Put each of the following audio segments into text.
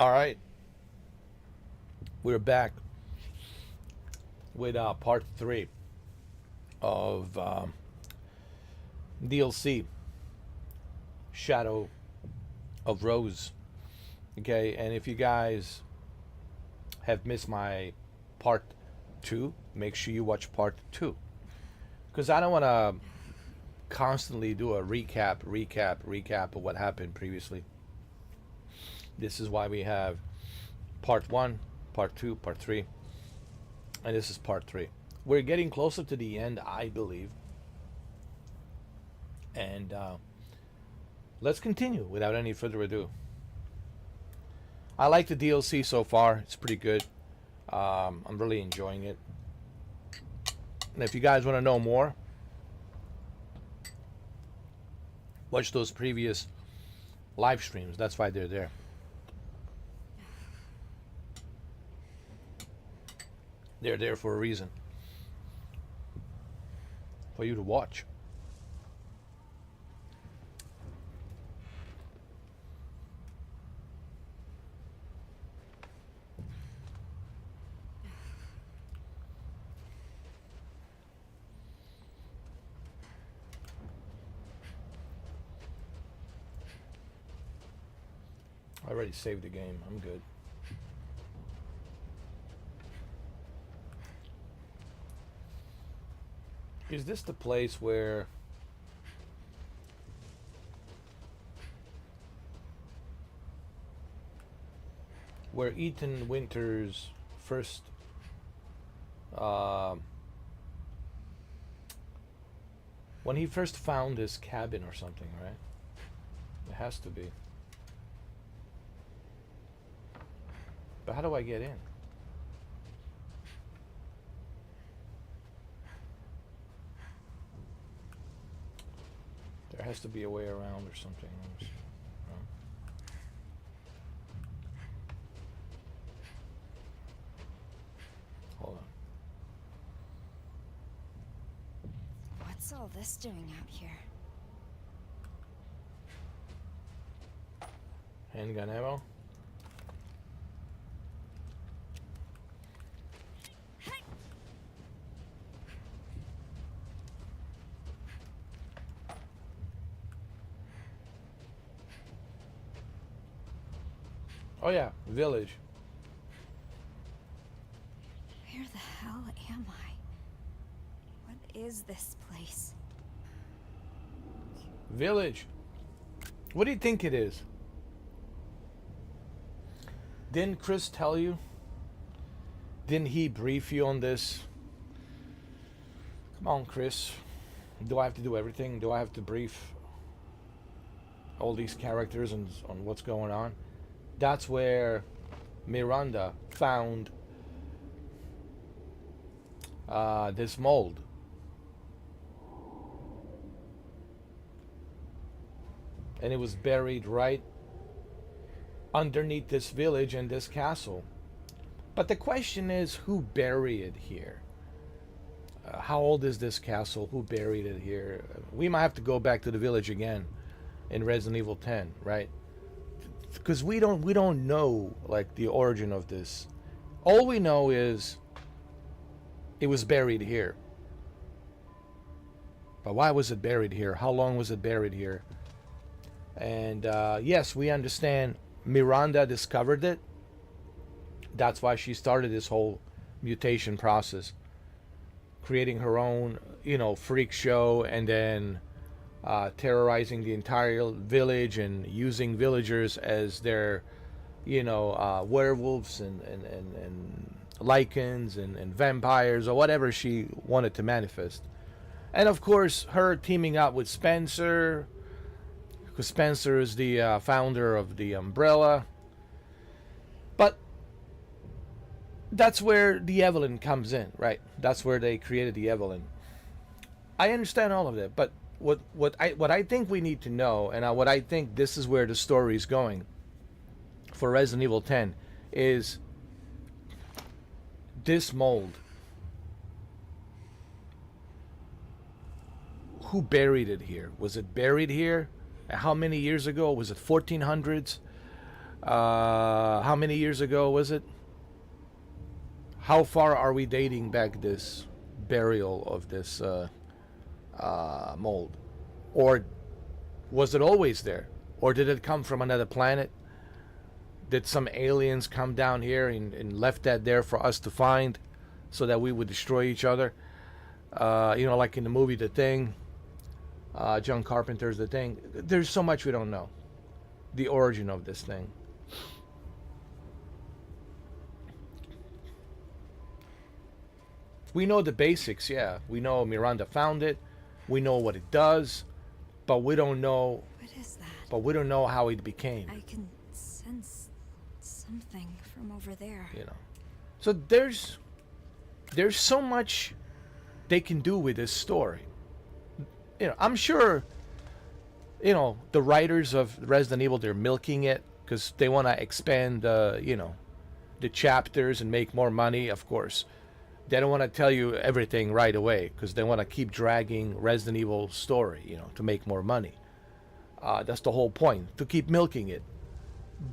All right, we're back with part 3 of DLC Shadow of Rose. Okay, and if you guys have missed my part 2, make sure you watch part 2, because I don't want to constantly do a recap of what happened previously. This is why we have part 1, part 2, part 3, and this is part 3. We're getting closer to the end, I believe, and let's continue without any further ado. I like the DLC so far. It's pretty good. I'm really enjoying it. And if you guys want to know more, watch those previous live streams. That's why they're there. They're there for a reason. For you to watch. I already saved the game. I'm good. Is this the place where Ethan Winters first when he first found his cabin or something, right? It has to be. But how do I get in? There has to be a way around or something. Hold on. What's all this doing out here? Handgun ammo. Oh yeah, village. Where the hell am I? What is this place? Village. What do you think it is? Didn't Chris tell you? Didn't he brief you on this? Come on, Chris. Do I have to do everything? Do I have to brief all these characters on what's going on? That's where Miranda found this mold. And it was buried right underneath this village and this castle. But the question is, who buried it here? How old is this castle? Who buried it here? We might have to go back to the village again in Resident Evil 10, right? Because we don't know like the origin of this. All we know is it was buried here. But why was it buried here? How long was it buried here? And yes, we understand Miranda discovered it. That's why she started this whole mutation process, creating her own, freak show, and then terrorizing the entire village and using villagers as their, werewolves and lycans and vampires or whatever she wanted to manifest. And of course, her teaming up with Spencer, because Spencer is the founder of the Umbrella. But that's where the Evelyn comes in, right? That's where they created the Evelyn. I understand all of that, but what I think we need to know, and what I think this is where the story is going for Resident Evil 10, is this mold. Who buried it here? Was it buried here? How many years ago? Was it 1400s? How many years ago was it? How far are we dating back this burial of this mold? Or was it always there? Or did it come from another planet? Did some aliens come down here and left that there for us to find so that we would destroy each other? Like in the movie The Thing, John Carpenter's The Thing. There's so much we don't know. The origin of this thing. We know the basics, yeah. We know Miranda found it. We know what it does, but we don't know. What is that? But we don't know how it became. I can sense something from over there. So there's so much they can do with this story. I'm sure. The writers of Resident Evil, they're milking it because they want to expand, the chapters and make more money. Of course, they don't want to tell you everything right away because they want to keep dragging Resident Evil story, to make more money. That's the whole point, to keep milking it.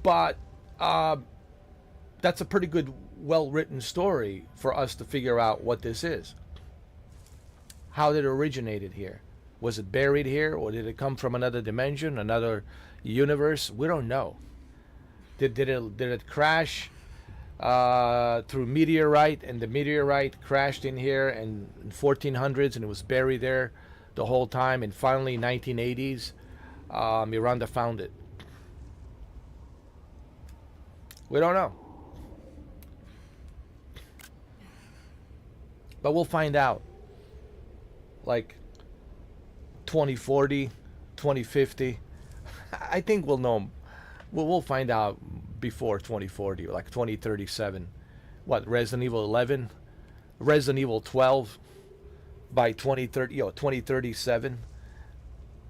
But that's a pretty good, well-written story for us to figure out what this is. How did it originate here? Was it buried here, or did it come from another dimension, another universe? We don't know. Did it crash through meteorite, and the meteorite crashed in here in 1400s, and it was buried there the whole time, and finally 1980s, Miranda found it. We don't know. But we'll find out. Like 2040, 2050. I think we'll know. We'll find out before 2040, like 2037. What, Resident Evil 11? Resident Evil 12 by 2030, 2037.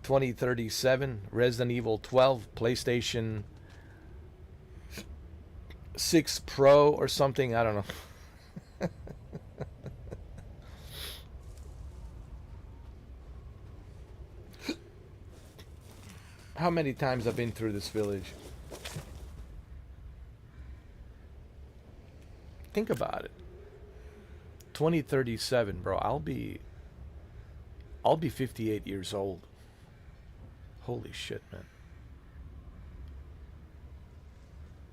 2037, Resident Evil 12, PlayStation 6 Pro or something. I don't know. How many times I've been through this village? Think about it. 2037, bro. I'll be 58 years old. Holy shit, man.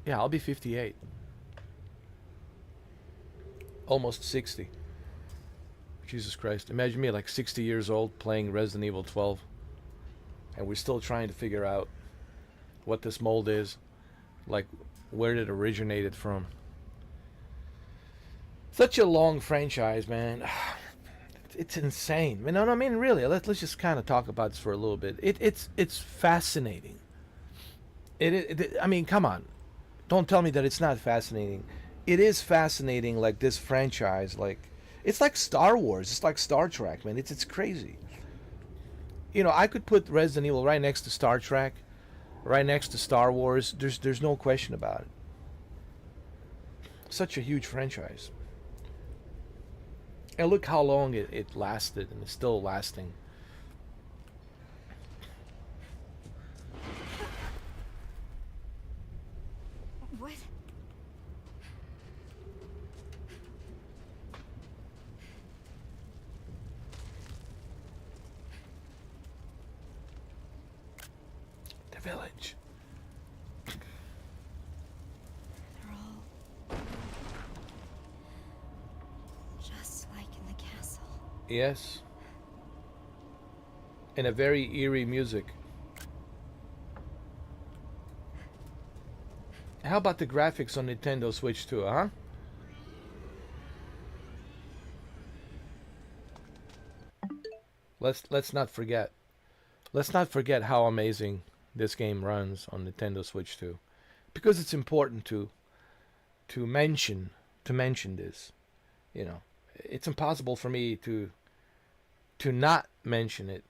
Yeah, I'll be 58. Almost 60. Jesus Christ. Imagine me like 60 years old playing Resident Evil 12. And we're still trying to figure out what this mold is. Like, where it originated from. Such a long franchise, man. It's insane. You know what I mean? Really, let's just kind of talk about this for a little bit. It's fascinating. I mean, come on. Don't tell me that it's not fascinating. It is fascinating, like this franchise. Like, it's like Star Wars. It's like Star Trek, man. It's crazy. I could put Resident Evil right next to Star Trek, right next to Star Wars. There's no question about it. Such a huge franchise. And look how long it lasted, and it's still lasting. What? The village. They're all just like in the castle. Yes. And a very eerie music. How about the graphics on Nintendo Switch 2, huh? Let's not forget. Let's not forget how amazing this game runs on Nintendo Switch 2. Because it's important to mention this. It's impossible for me to not mention it,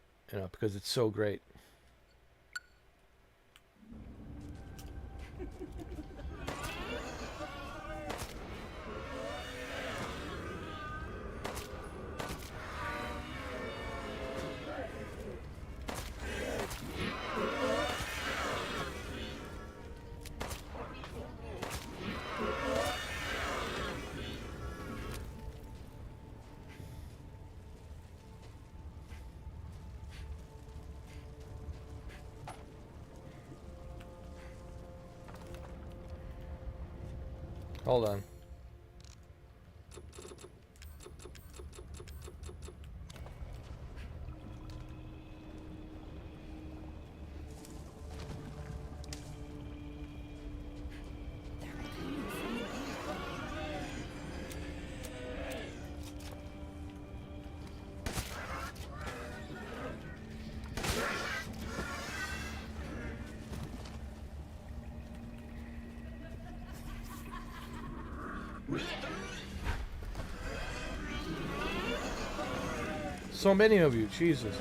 because it's so great. Hold on. So many of you, Jesus.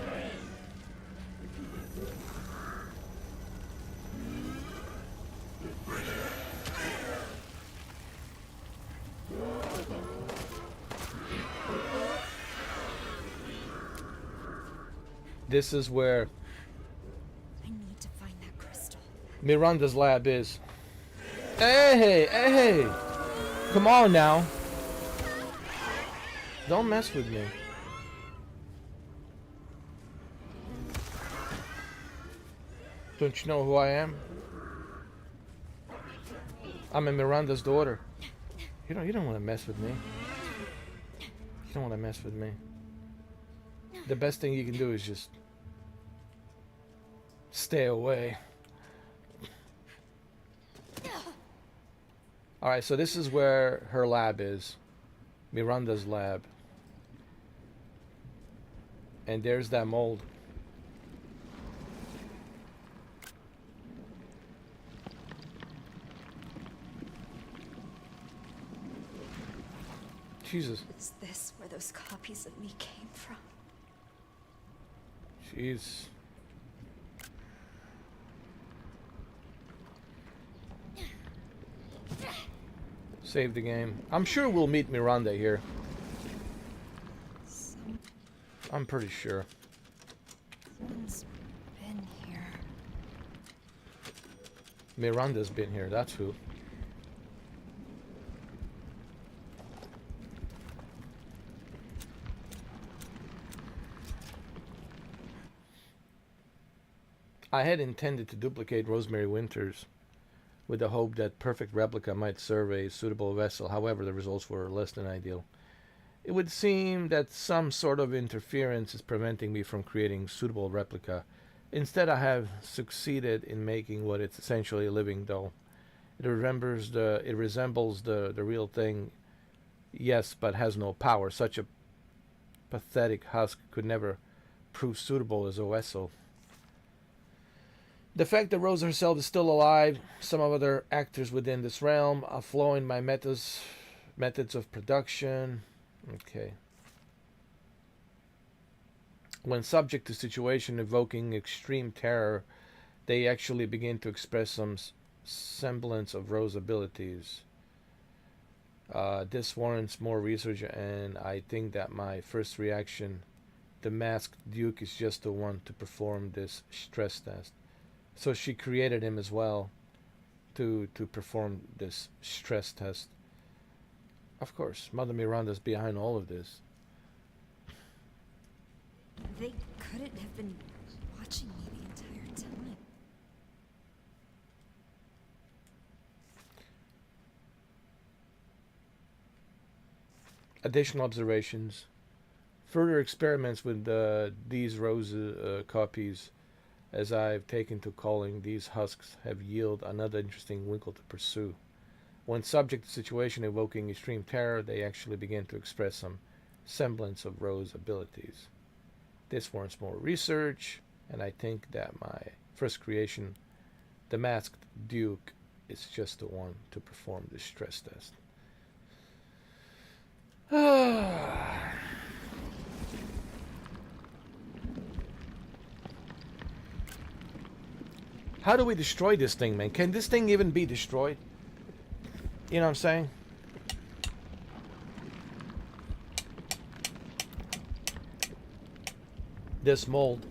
This is where I need to find that crystal. Miranda's lab is. Hey, hey, come on now. Don't mess with me. Don't you know who I am? I'm a Miranda's daughter. You don't want to mess with me. You don't want to mess with me. The best thing you can do is just stay away. Alright, so this is where her lab is. Miranda's lab. And there's that mold. Jesus. Is this where those copies of me came from? Jeez. Save the game. I'm sure we'll meet Miranda here. I'm pretty sure. Someone's been here. Miranda's been here, that's who. I had intended to duplicate Rosemary Winters with the hope that perfect replica might serve a suitable vessel. However, the results were less than ideal. It would seem that some sort of interference is preventing me from creating suitable replica. Instead, I have succeeded in making what is essentially a living doll. It resembles the real thing, yes, but has no power. Such a pathetic husk could never prove suitable as a vessel. The fact that Rose herself is still alive, some of other actors within this realm, a flaw in my methods of production. Okay. When subject to situation evoking extreme terror, they actually begin to express some semblance of Rose's abilities. This warrants more research, and I think that my first reaction, the masked Duke, is just the one to perform this stress test. So she created him as well to perform this stress test. Of course, Mother Miranda's behind all of this. They couldn't have been watching me the entire time. Additional observations. Further experiments with these Rose copies, as I've taken to calling these husks, have yielded another interesting wrinkle to pursue. When subject to situation evoking extreme terror, they actually begin to express some semblance of Rose's abilities. This warrants more research, and I think that my first creation, the masked Duke, is just the one to perform this stress test. How do we destroy this thing, man? Can this thing even be destroyed? You know what I'm saying? This mold.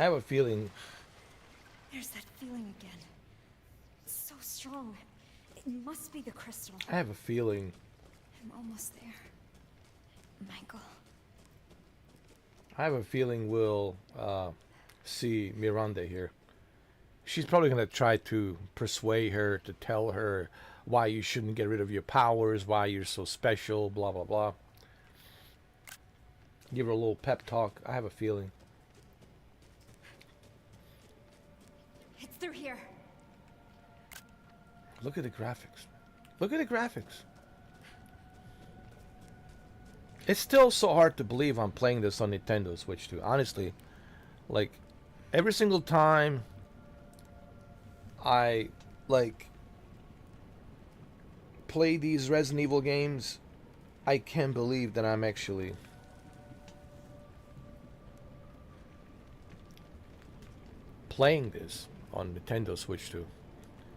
I have a feeling. There's that feeling again. It's so strong. It must be the crystal. I have a feeling. I'm almost there. Michael. I have a feeling we'll see Miranda here. She's probably going to try to persuade her, to tell her why you shouldn't get rid of your powers, why you're so special, blah, blah, blah. Give her a little pep talk. I have a feeling. It's through here. Look at the graphics. Look at the graphics. It's still so hard to believe I'm playing this on Nintendo Switch too. Honestly, like every single time I play these Resident Evil games, I can't believe that I'm actually playing this on Nintendo Switch 2.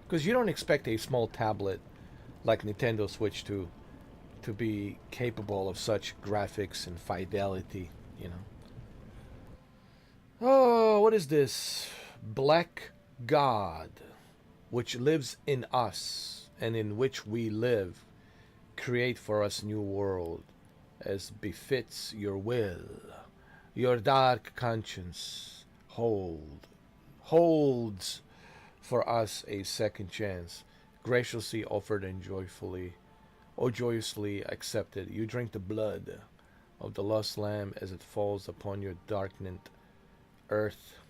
Because you don't expect a small tablet like Nintendo Switch 2 to be capable of such graphics and fidelity, you know. Oh, what is this? Black God, which lives in us and in which we live, create for us new world as befits your will. Your dark conscience holds for us a second chance, graciously offered and joyously accepted. You drink the blood of the lost lamb as it falls upon your darkened earth,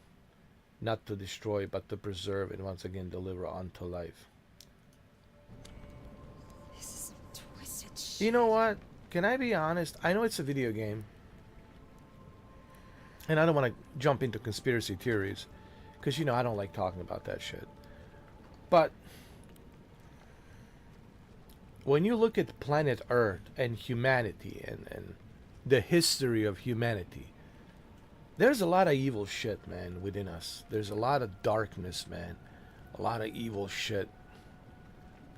not to destroy, but to preserve and once again deliver unto life. This is some twisted shit. You know what? Can I be honest? I know it's a video game, and I don't want to jump into conspiracy theories, because, you know, I don't like talking about that shit. But when you look at planet Earth and humanity and the history of humanity, there's a lot of evil shit, man, within us. There's a lot of darkness, man. A lot of evil shit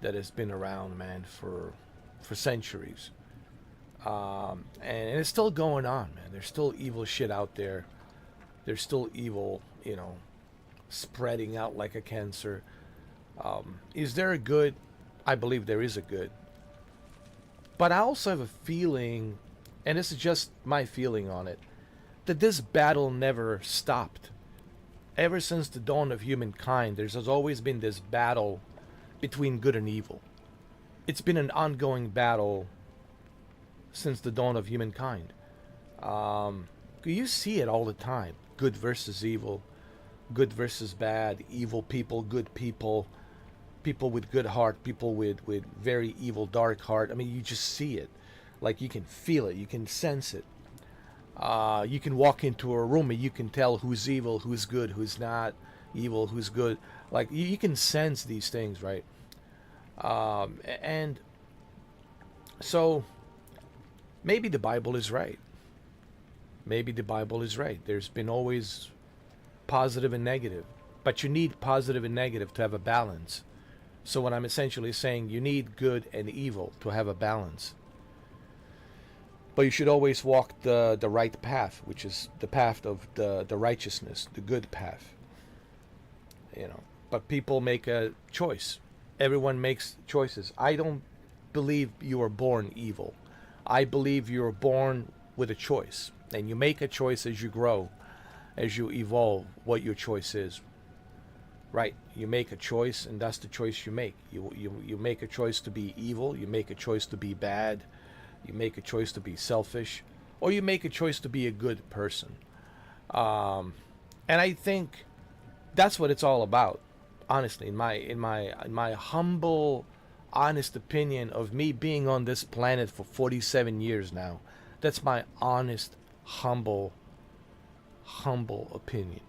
that has been around, man, for centuries. And it's still going on, man. There's still evil shit out there. There's still evil, you know, spreading out like a cancer. Is there a good? I believe there is a good. But I also have a feeling, and this is just my feeling on it, that this battle never stopped. Ever since the dawn of humankind, there's always been this battle between good and evil. It's been an ongoing battle since the dawn of humankind. You see it all the time. Good versus evil. Good versus bad. Evil people, good people. People with good heart. People with very evil, dark heart. I mean, you just see it. Like, you can feel it. You can sense it. You can walk into a room and you can tell who's evil, who's good, who's not evil, who's good. Like, you can sense these things, right? And so maybe the Bible is right. Maybe the Bible is right. There's been always positive and negative, but you need positive and negative to have a balance. So what I'm essentially saying, you need good and evil to have a balance. But you should always walk the right path, which is the path of the righteousness, the good path. You know, but people make a choice. Everyone makes choices. I don't believe you are born evil. I believe you are born with a choice, and you make a choice as you grow, as you evolve. What your choice is, right? You make a choice, and that's the choice you make. You make a choice to be evil. You make a choice to be bad. You make a choice to be selfish, or you make a choice to be a good person. And I think that's what it's all about. Honestly, in my humble, honest opinion of me being on this planet for 47 years now, that's my honest, humble opinion.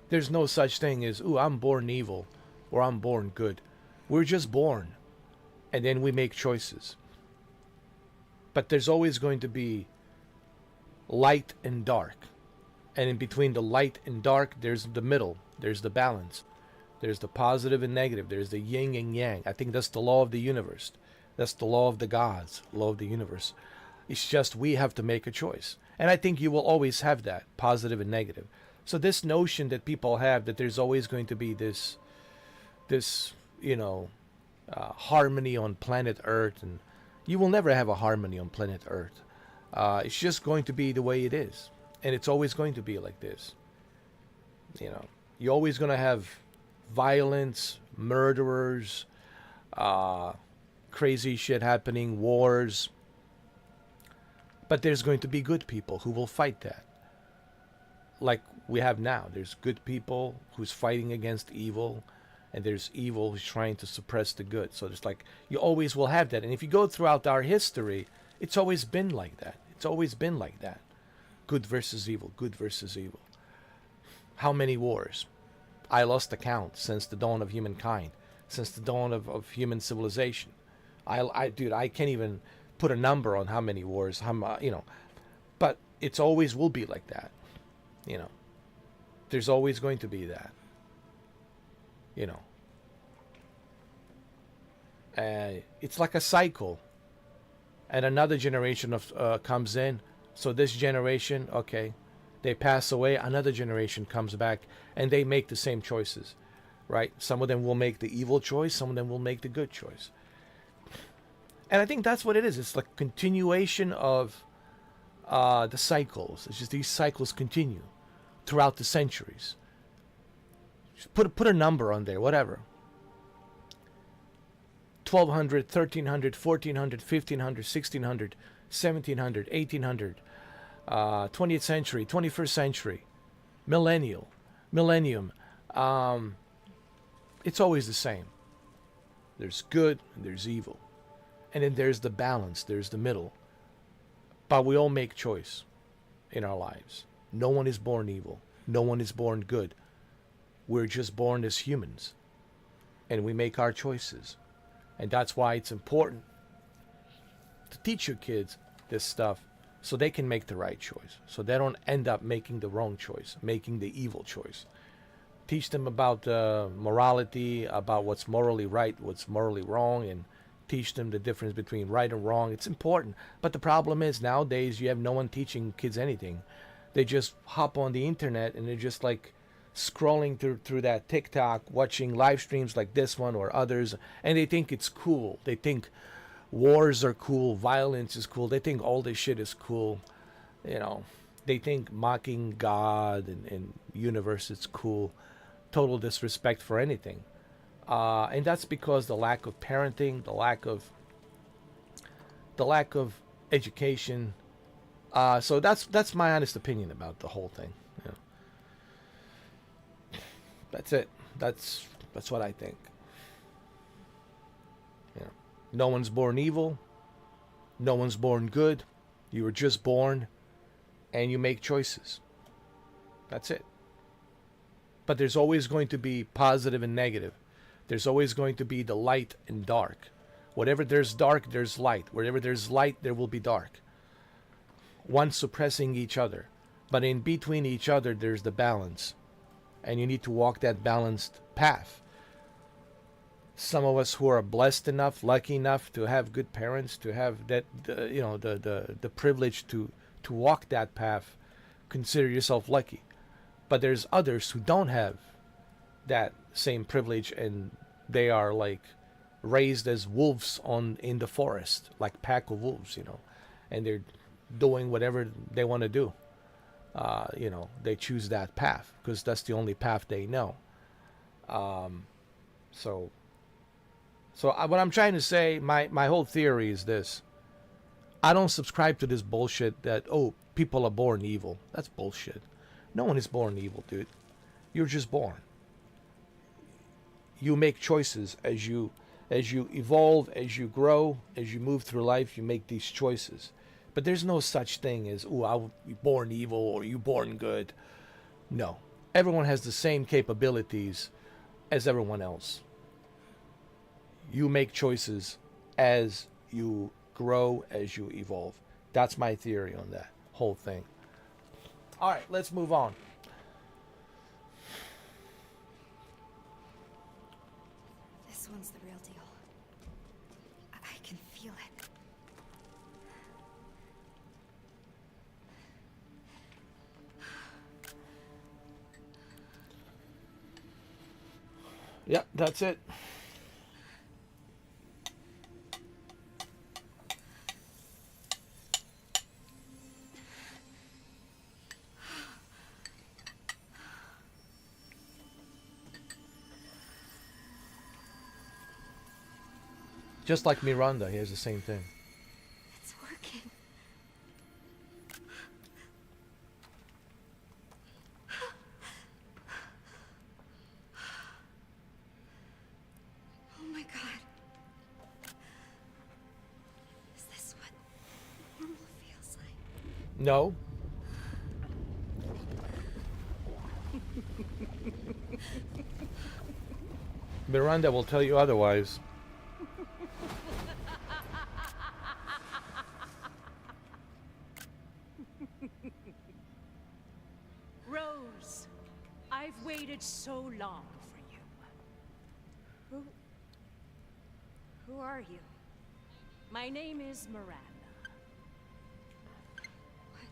There's no such thing as, ooh, I'm born evil or I'm born good. We're just born, and then we make choices. But there's always going to be light and dark. And in between the light and dark, there's the middle. There's the balance. There's the positive and negative. There's the yin and yang. I think that's the law of the universe. That's the law of the gods, law of the universe. It's just we have to make a choice. And I think you will always have that, positive and negative. So this notion that people have that there's always going to be this, harmony on planet Earth, and you will never have a harmony on planet Earth. It's just going to be the way it is, and it's always going to be like this. You're always going to have violence, murderers, crazy shit happening, wars. But there's going to be good people who will fight that. Like we have now. There's good people who's fighting against evil, and there's evil who's trying to suppress the good. So there's like, you always will have that. And if you go throughout our history, it's always been like that. It's always been like that. Good versus evil, good versus evil. How many wars? I lost the count since the dawn of humankind, since the dawn of human civilization. Dude, I can't even put a number on how many wars, but it's always will be like that. There's always going to be that. It's like a cycle, and another generation of comes in. So this generation, okay, they pass away, another generation comes back, and they make the same choices, right? Some of them will make the evil choice, some of them will make the good choice. And I think that's what it is. It's like continuation of the cycles. It's just these cycles continue throughout the centuries. Just put a number on there, whatever. 1200, 1300, 1400, 1500, 1600, 1700, 1800, 20th century, 21st century, millennium. It's always the same. There's good and there's evil. And then there's the balance, there's the middle. But we all make choice in our lives. No one is born evil. No one is born good. We're just born as humans. And we make our choices. And that's why it's important to teach your kids this stuff so they can make the right choice. So they don't end up making the wrong choice, making the evil choice. Teach them about morality, about what's morally right, what's morally wrong, and teach them the difference between right and wrong. It's important. But the problem is nowadays you have no one teaching kids anything. They just hop on the internet and they're just like scrolling through that TikTok, watching live streams like this one or others, and they think it's cool. They think wars are cool, violence is cool. They think all this shit is cool. They think mocking God and universe is cool. Total disrespect for anything. And that's because the lack of parenting, the lack of education. So that's my honest opinion about the whole thing. That's it. That's what I think. No one's born evil. No one's born good. You were just born, and you make choices. That's it. But there's always going to be positive and negative. There's always going to be the light and dark. Whatever there's dark, there's light. Wherever there's light, there will be dark. One suppressing each other. But in between each other, there's the balance. And you need to walk that balanced path. Some of us who are blessed enough, lucky enough to have good parents, to have that, the privilege to walk that path, consider yourself lucky. But there's others who don't have that same privilege, and they are like raised as wolves in the forest, like pack of wolves, and they're doing whatever they want to do. They choose that path because that's the only path they know. So what I'm trying to say, my whole theory is this. I don't subscribe to this bullshit that, people are born evil. That's bullshit. No one is born evil, dude. You're just born. You make choices as you evolve, as you grow, as you move through life, you make these choices. But there's no such thing as, I was born evil or you born good. No. Everyone has the same capabilities as everyone else. You make choices as you grow, as you evolve. That's my theory on that whole thing. All right, let's move on. Yep, that's it. Just like Miranda, he has the same thing. It's working. Oh my God. Is this what normal feels like? No. Miranda will tell you otherwise. Rose, I've waited so long for you. Who are you? My name is Miranda. What?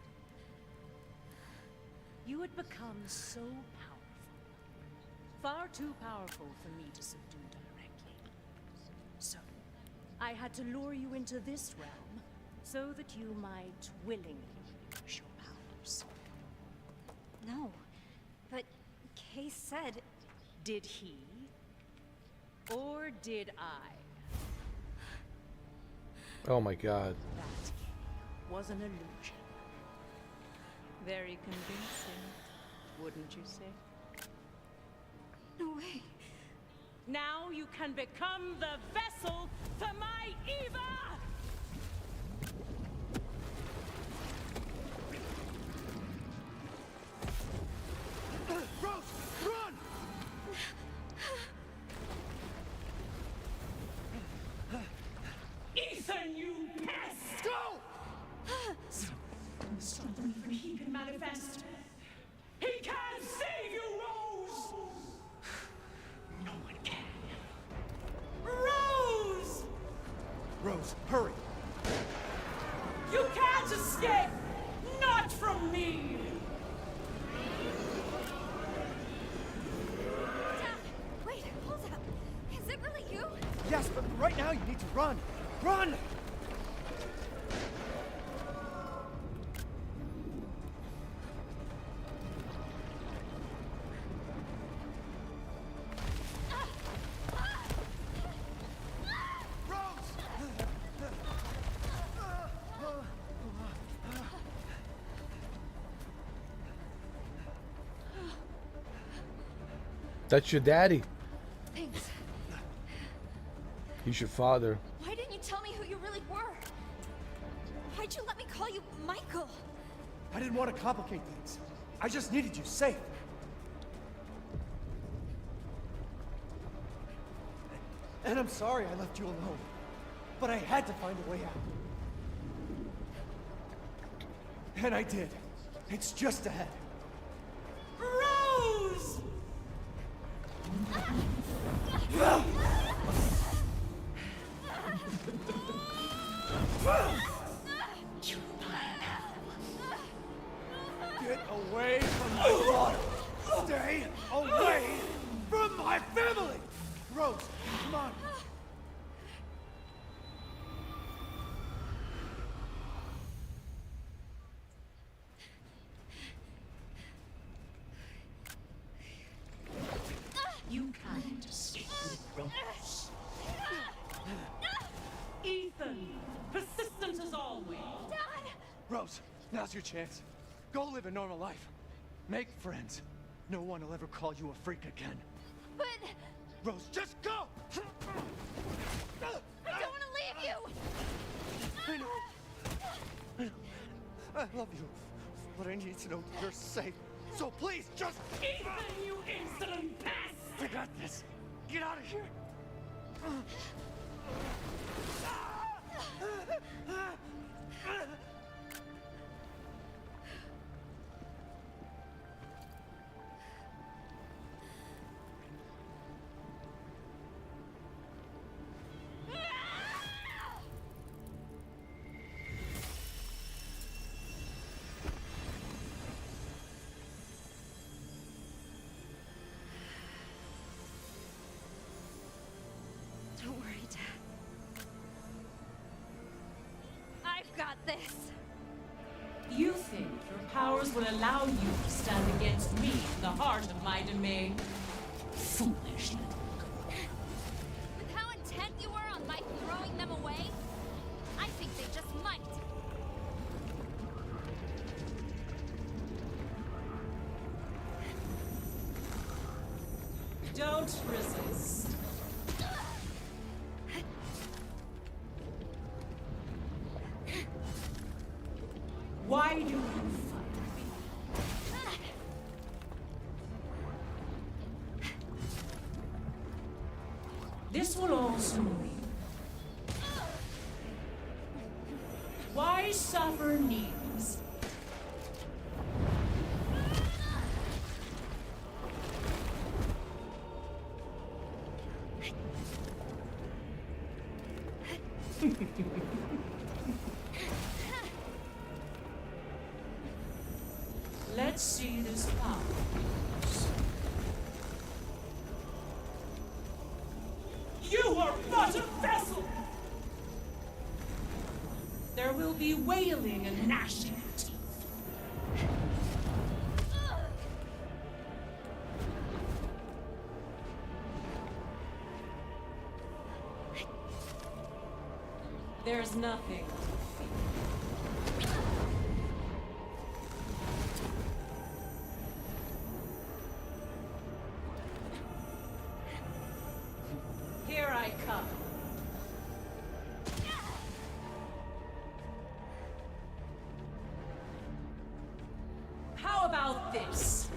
You had become so powerful. Far too powerful for me to subdue directly. So, I had to lure you into this realm so that you might willingly use your powers. No. But Kay said... Did he? Or did I? Oh my God. That was an illusion. Very convincing, wouldn't you say? No way. Now you can become the vessel for my Eva! Rose, run! Ethan, you pest! Go! Stop him from he can manifest. He can't save you, Rose! No one can. Rose! Rose, hurry! You can't escape! Not from me! Dad! Wait, hold up. Is it really you? Yes, but right now you need to run! Run! That's your daddy. Thanks. He's your father. Why didn't you tell me who you really were? Why'd you let me call you Michael? I didn't want to complicate things. I just needed you safe. And I'm sorry I left you alone. But I had to find a way out. And I did. It's just ahead. Rose! Get away from my daughter! Stay away from my family! Rose, come on! You can't escape Rose. Ethan, persistent as always. Dad! Rose, now's your chance. Go live a normal life. Make friends. No one will ever call you a freak again. But... Rose, just go! I don't want to leave you! I know. I know. I love you. But I need to know you're safe. So please, just... Ethan, you insolent pest! I got this. Get out of here. this? You think your powers will allow you to stand against me in the heart of my domain? Foolish little girl. With how intent you were on my throwing them away, I think they just might. Don't resist. Why do you fight me? This will also mean why suffer needs? Let's see this power. You are but a vessel! There will be wailing and gnashing of teeth. There's nothing. Here I come. How about this?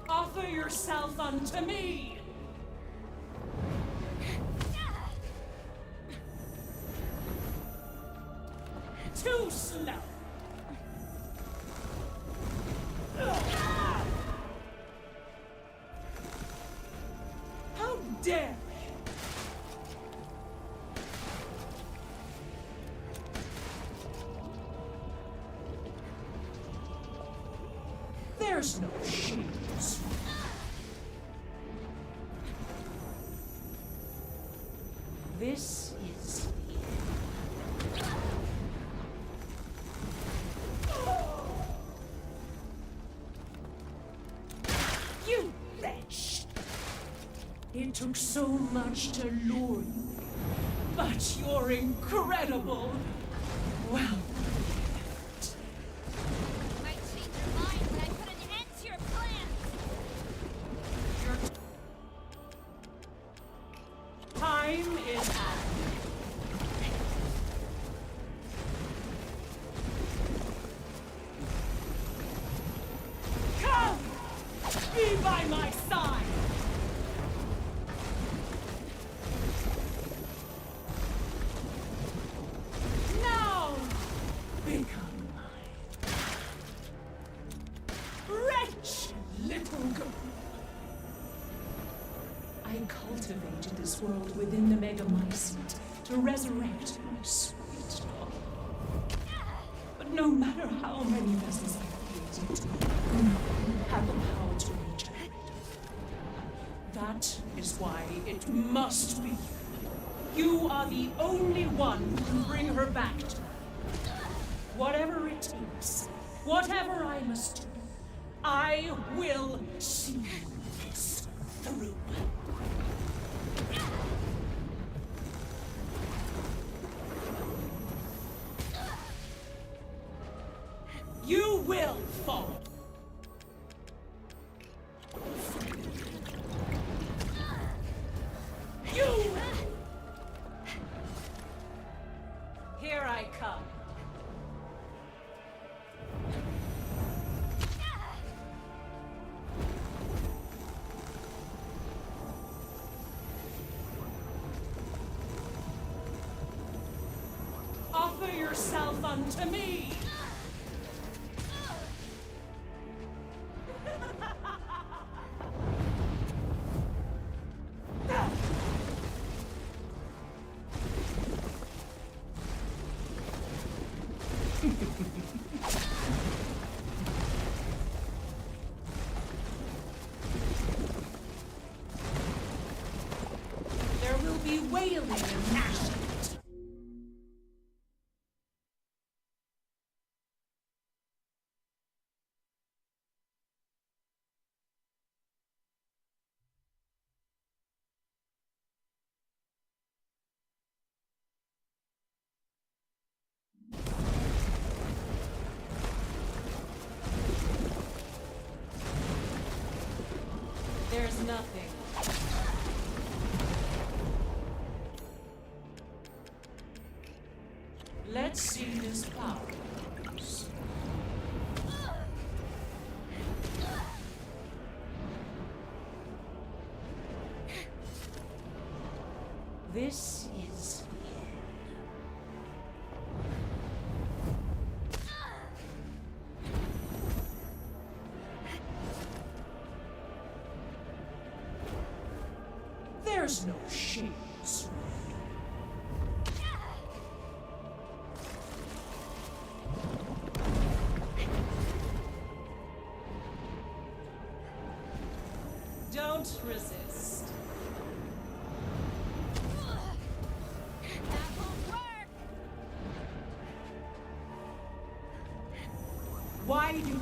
Offer yourself unto me! Too slow! How dare you! There's no shields. This is the end. You wretch! It took so much to lure you, but you're incredible. Well, You might change your mind, but I put an end to your plans. your time is up. Come! Be by my side! Now! Become mine. Wretched little girl! I cultivated this world within the Megamycete to resurrect my sweet love. But no matter how many vessels I created, none have the power to regenerate. That is why it must be you. You are the only one who can bring her back to me. Whatever it takes, whatever I must do, I will see this through. You will fall. You! Here I come. Offer yourself unto me. wailing and gnashing it. There's nothing. Let's see this power. This is there's no shades. Don't resist. That won't work! Why do you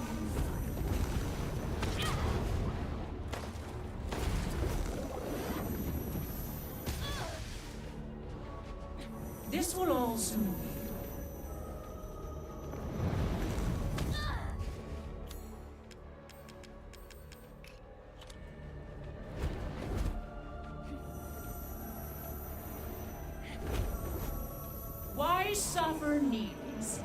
This will all soon be. Why suffer needs?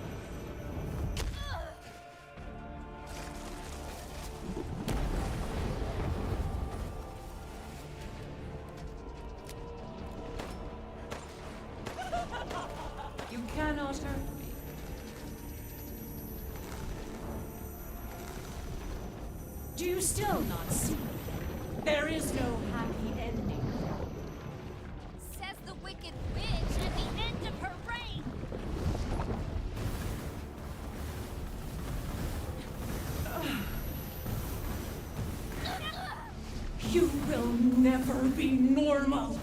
You cannot hurt me. Do you still not see? There is no happy ending. Says the Wicked Witch at the end of her reign! You will never be normal.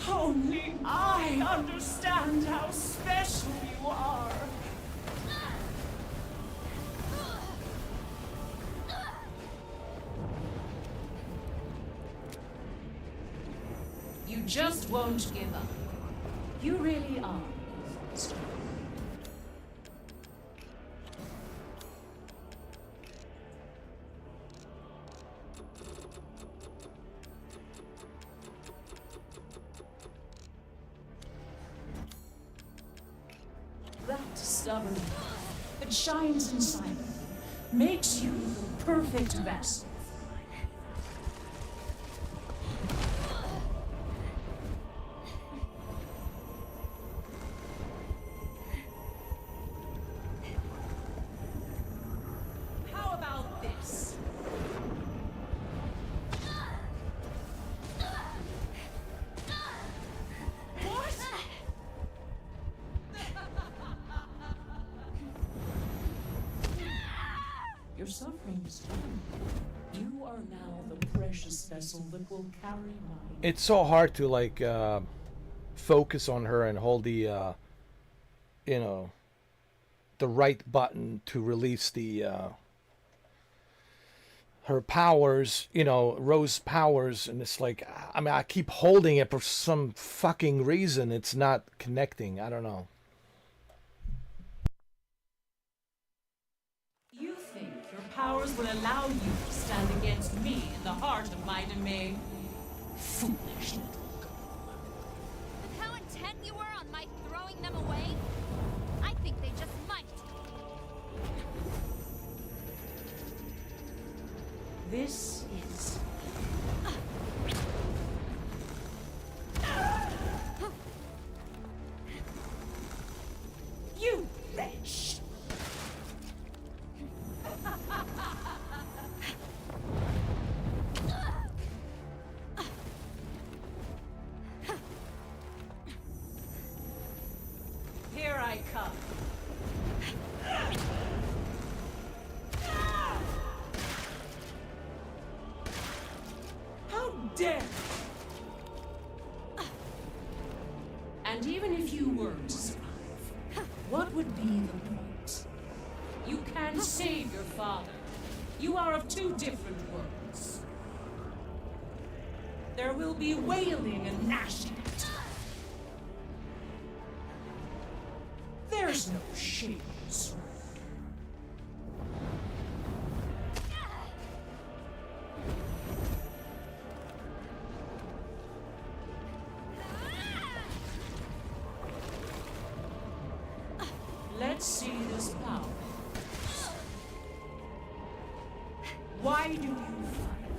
Only I understand how special you are. You just won't give up. You really are. That stubborn that shines inside you makes you the perfect vessel. How about this? What? Your suffering is done. You are now the precious vessel that will carry mine. It's so hard to like focus on her and hold the you know, the right button to release the her powers, you know, Rose powers, and it's like, I mean, I keep holding it for some fucking reason. It's not connecting. I don't know. You think your powers will allow you to stand against me in the heart of my domain? Foolish little girl. With how intent you were on my throwing them away, I think they just might. This is... You wretch! Here I come. How dare you! And even if you were to survive, what would be the point? You can't save your father. You are of two different worlds. There will be wailing and gnashing. There's no shame. Let's see this power. Why do you fight?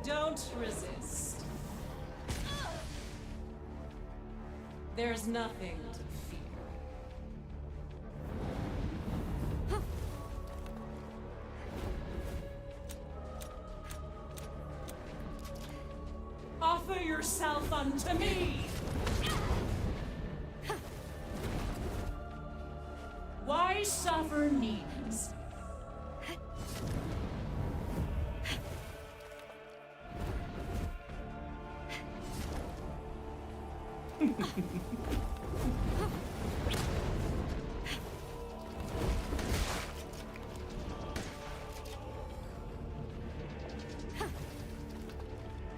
Don't resist. There's nothing to fear. Offer yourself unto me! Why suffer needs?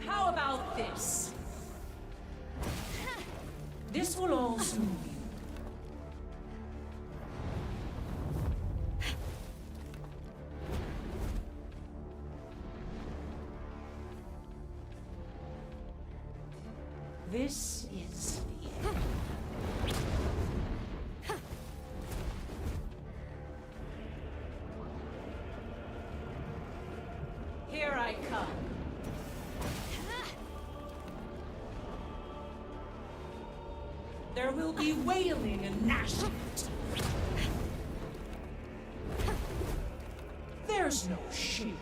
How about this? This will all soothe you. This is the end. Here I come. There will be wailing and gnashing. There's no shame.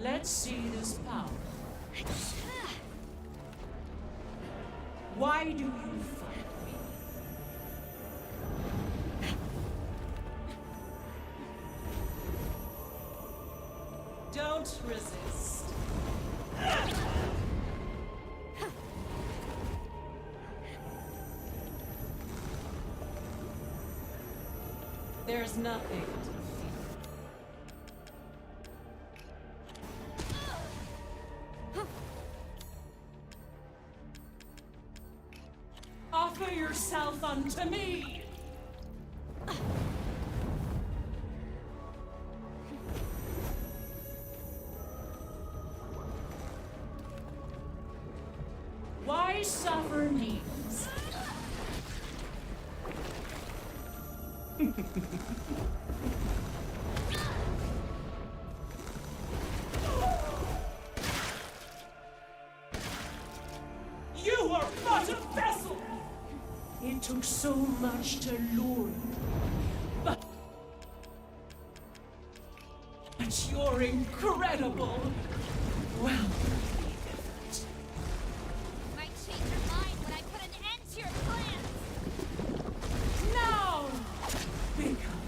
Let's see this power. Why do you fight me? Don't resist. There's nothing to fear. Offer yourself unto me! Why suffer needs? You are but a vessel! It took so much to lure you, but you're incredible. Well, effort. You might change your mind when I put an end to your plans. Now, become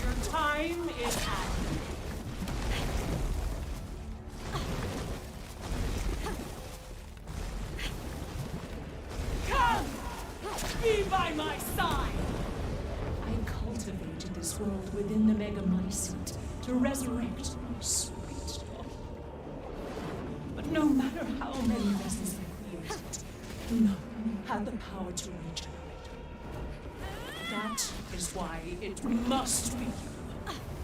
your time is at. Be by my side! I cultivated this world within the Mega Mycete to resurrect my sweet daughter. But no matter how many vessels I created, none had the power to regenerate her. That is why it must be you.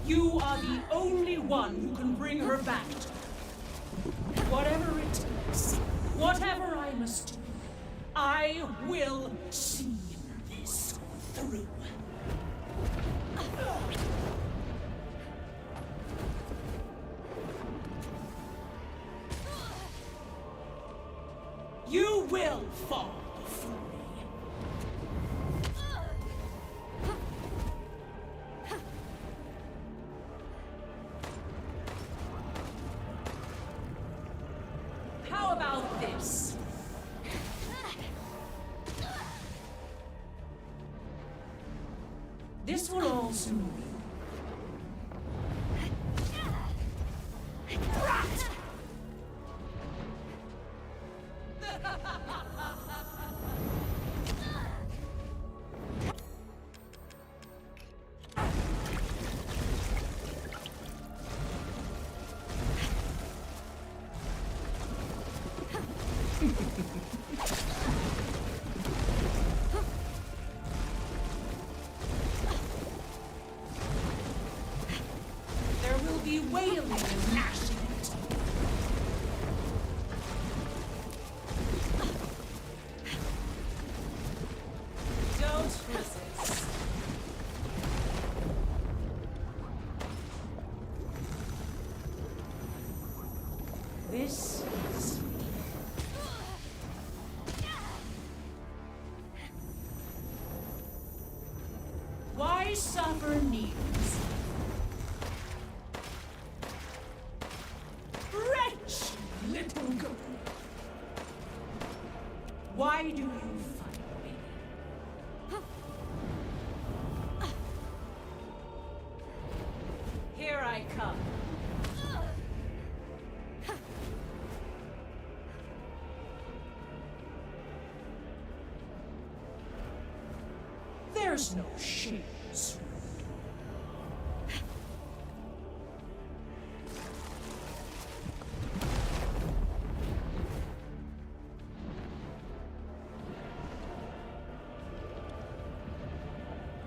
You are the only one who can bring her back to me. Whatever it takes, whatever I must do, I will see this through. You will fall for me. This will all soon be. There will be wailing and gnashing of teeth. Don't resist. This is why suffer needs. Wretch, little girl. Why do you fight me? Here I come. There's no shame, sweet.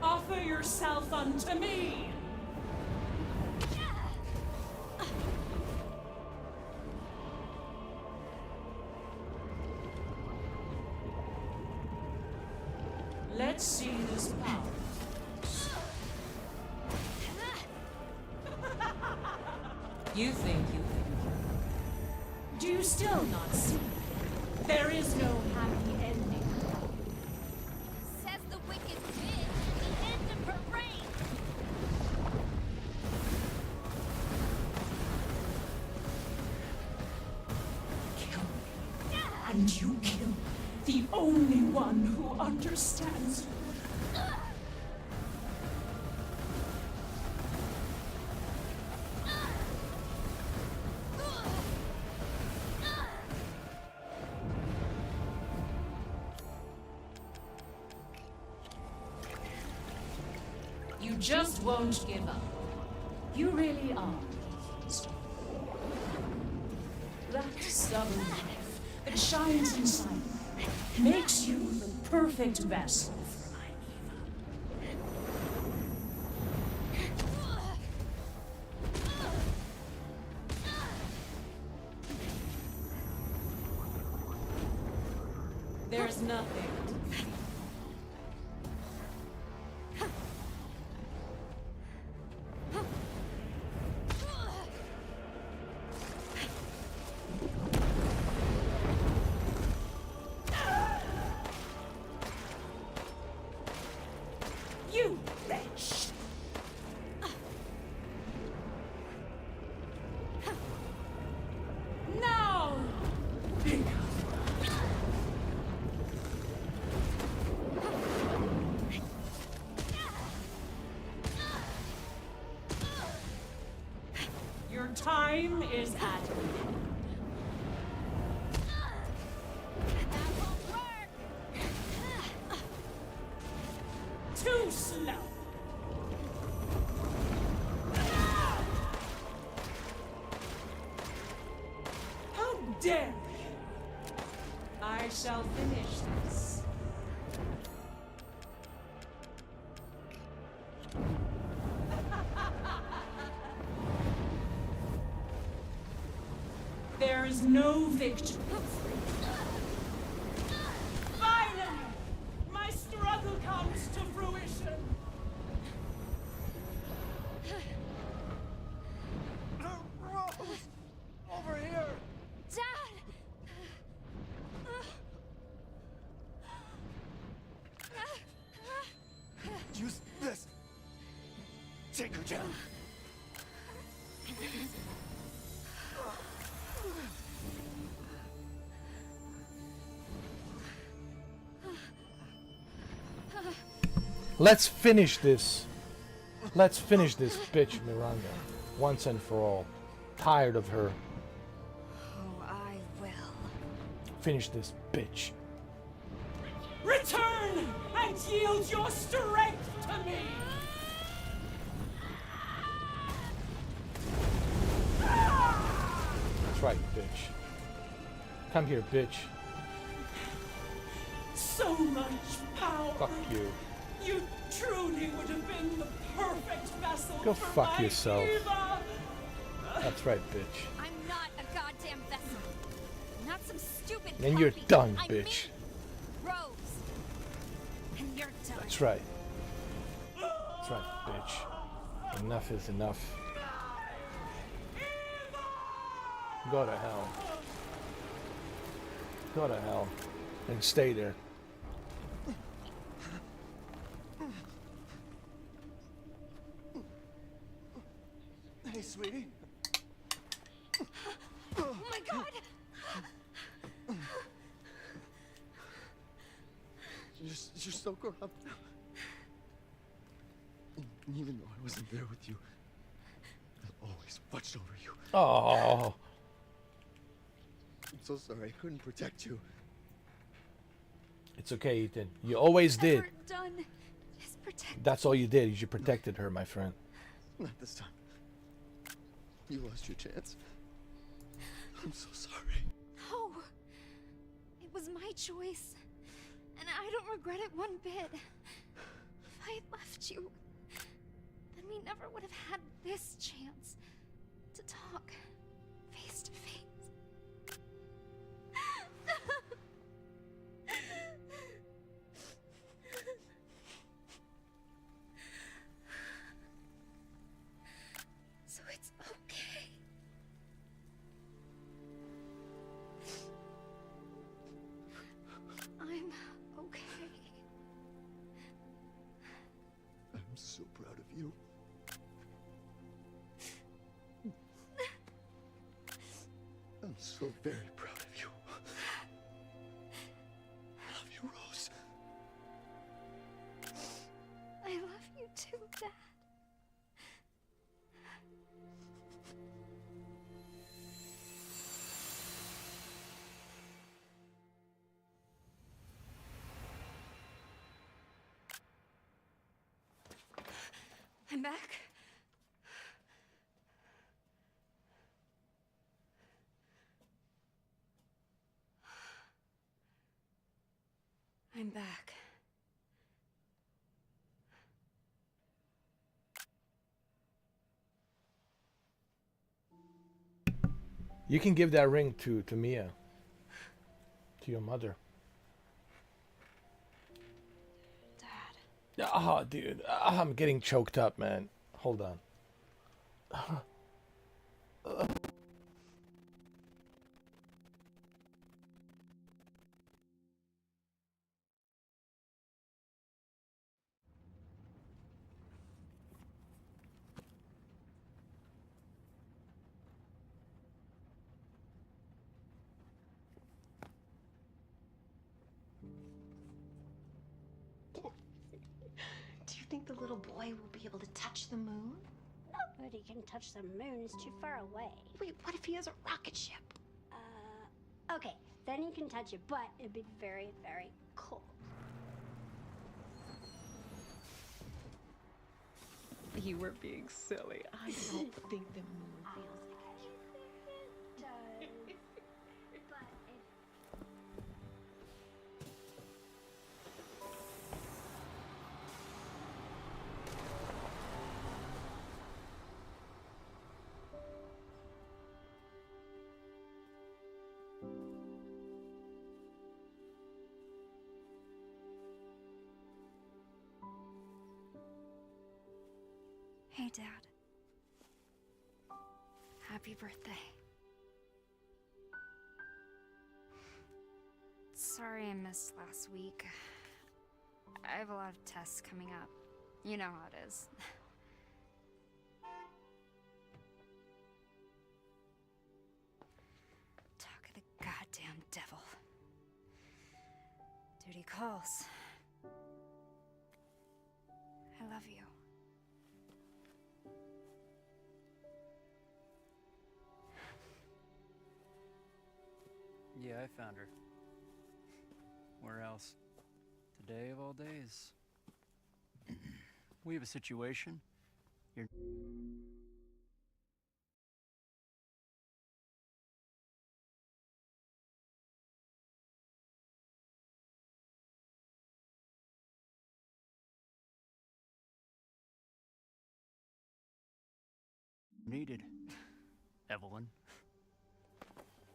Offer yourself unto me! Let's see this power. You think you can. Do you still not see? There is no happy ending. Says the wicked witch at the end of her reign. Kill me. And you kill the only one who understands you. You just won't give up. You really are. That stubborn life that shines inside you makes you the perfect vessel for my Eva. There's nothing to fear. You wretch! Now! Your time is at an end. That won't work. Too slow. How dare you! I shall finish this. There is no victory. Finally, my struggle comes to fruition. Rose! Over here! Dad! Use this! Take her down! Let's finish this. Let's finish this bitch, Miranda. Once and for all. Tired of her. Oh, I will. Finish this bitch. Return and yield your strength to me! That's right, bitch. Come here, bitch. So much power! Fuck you. You truly would have been the perfect vessel Go for fuck my yourself. Eva. That's right, bitch. I'm not a goddamn vessel. Not some stupid And you're puppy. done, I'm bitch. me, Rose. And you're done. That's right. That's right, bitch. Enough is enough. Go to hell. Go to hell. And stay there. Hey, sweetie. Oh my god! You're so grown up now. And even though I wasn't there with you, I always watched over you. Oh, I'm so sorry I couldn't protect you. it's okay, Ethan. You always did. Ever done is protect. That's all you did. You protected her, my friend. Not this time. You lost your chance. I'm so sorry. No, it was my choice, and I don't regret it one bit. If I had left you, then we never would have had this chance to talk face to face. So it's okay. I'm okay. I'm so proud of you. I'm so very proud of you. I love you, Rose. I love you too, Dad. I'm back. I'm back. You can give that ring to Mia. To your mother. Dad. Oh, dude. I'm getting choked up, man. Hold on. Do you think the little boy will be able to touch the moon? Nobody can touch the moon. It's too far away. Wait, what if he has a rocket ship? Okay, then you can touch it, but it'd be very, very cold. You were being silly. I don't think the moon feels like It does. But if Hey, Dad. Happy birthday. Sorry I missed last week. I have a lot of tests coming up. You know how it is. Talk of the goddamn devil. Duty calls. I love you. Yeah, I found her. Where else? Today of all days. We have a situation. You're needed, Evelyn.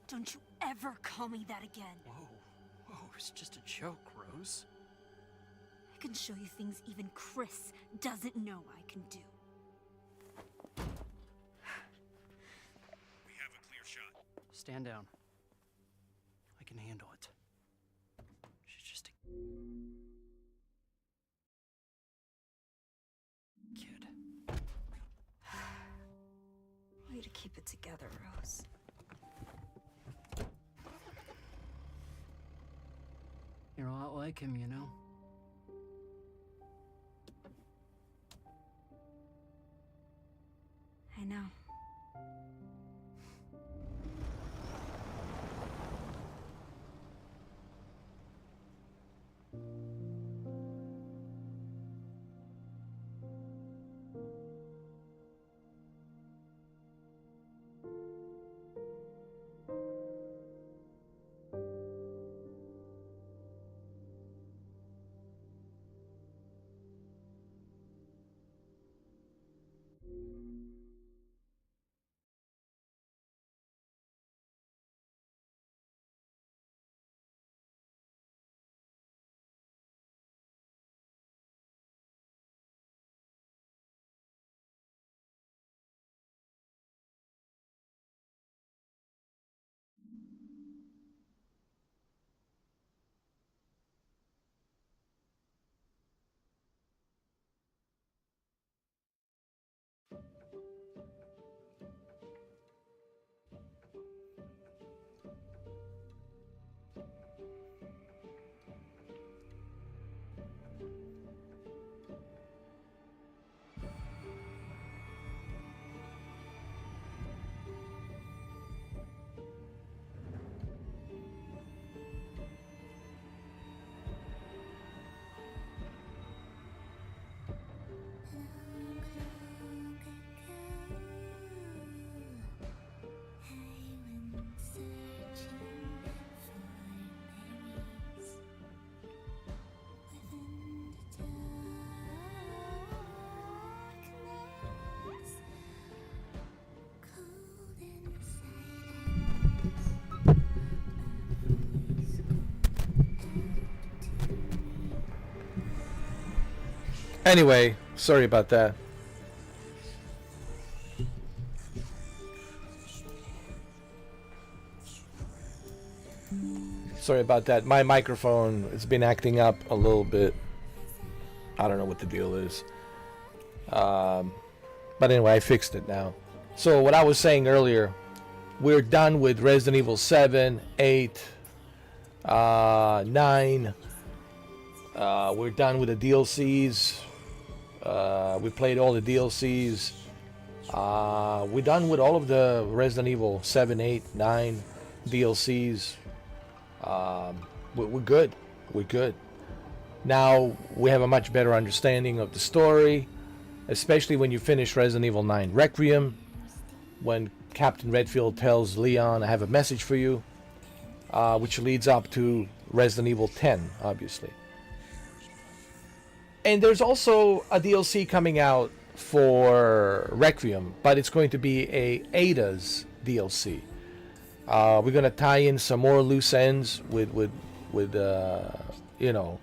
Don't you ever call me that again. Whoa, it's just a joke, Rose. I can show you things even Chris doesn't know I can do. We have a clear shot. Stand down. I can handle it. She's just a kid. Way to keep it together, Rose. You're a lot like him, you know? I know. Anyway, sorry about that. Sorry about that. My microphone has been acting up a little bit. I don't know what the deal is. But anyway, I fixed it now. So what I was saying earlier, we're done with Resident Evil 7, 8, 9. We're done with the DLCs. We played all the DLCs. We're done with all of the Resident Evil 7, 8, 9 DLCs. We're good. We're good. Now we have a much better understanding of the story, especially when you finish Resident Evil 9 Requiem, when Captain Redfield tells Leon, I have a message for you, which leads up to Resident Evil 10, obviously. And there's also a DLC coming out for Requiem, but it's going to be a Ada's DLC. We're going to tie in some more loose ends with you know,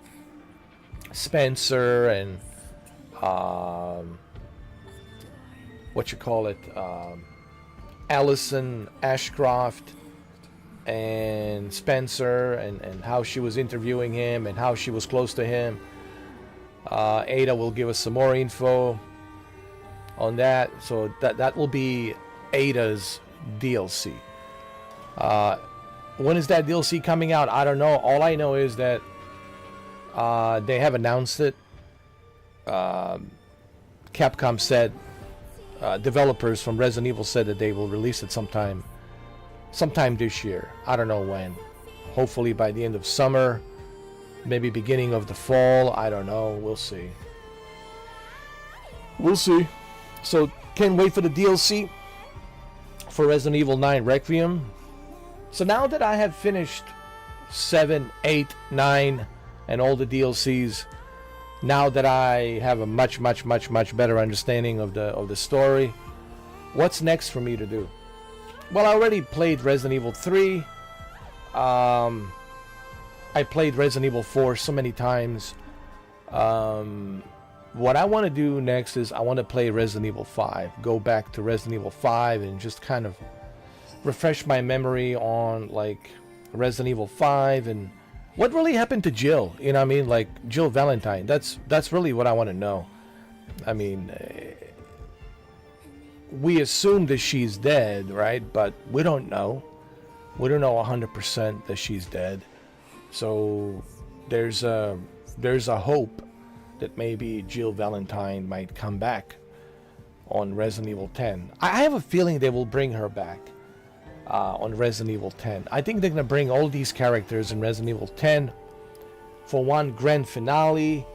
Spencer and what you call it, Allison Ashcroft and Spencer, and how she was interviewing him and how she was close to him. Ada will give us some more info on that, so that will be Ada's DLC. When is that DLC coming out? I don't know. All I know is that they have announced it. Capcom said, developers from Resident Evil said that they will release it sometime this year. I don't know when. hopefully by the end of summer, maybe beginning of the fall. I don't know. We'll see. We'll see. So can't wait for the DLC for Resident Evil 9 Requiem. So now that I have finished 7, 8, 9, and all the DLCs, now that I have a much better understanding of the story, what's next for me to do? Well, I already played Resident Evil 3. I played Resident Evil 4 so many times. What I want to do next is I want to play Resident Evil 5. Go back to Resident Evil 5 and just kind of refresh my memory on like Resident Evil 5 and what really happened to Jill. You know what I mean? Like Jill Valentine. That's really what I want to know. I mean, we assume that she's dead, right? But we don't know. We don't know 100% that she's dead. So there's a hope that maybe Jill Valentine might come back on Resident Evil 10. I have a feeling they will bring her back on Resident Evil 10. I think they're going to bring all these characters in Resident Evil 10 for one grand finale,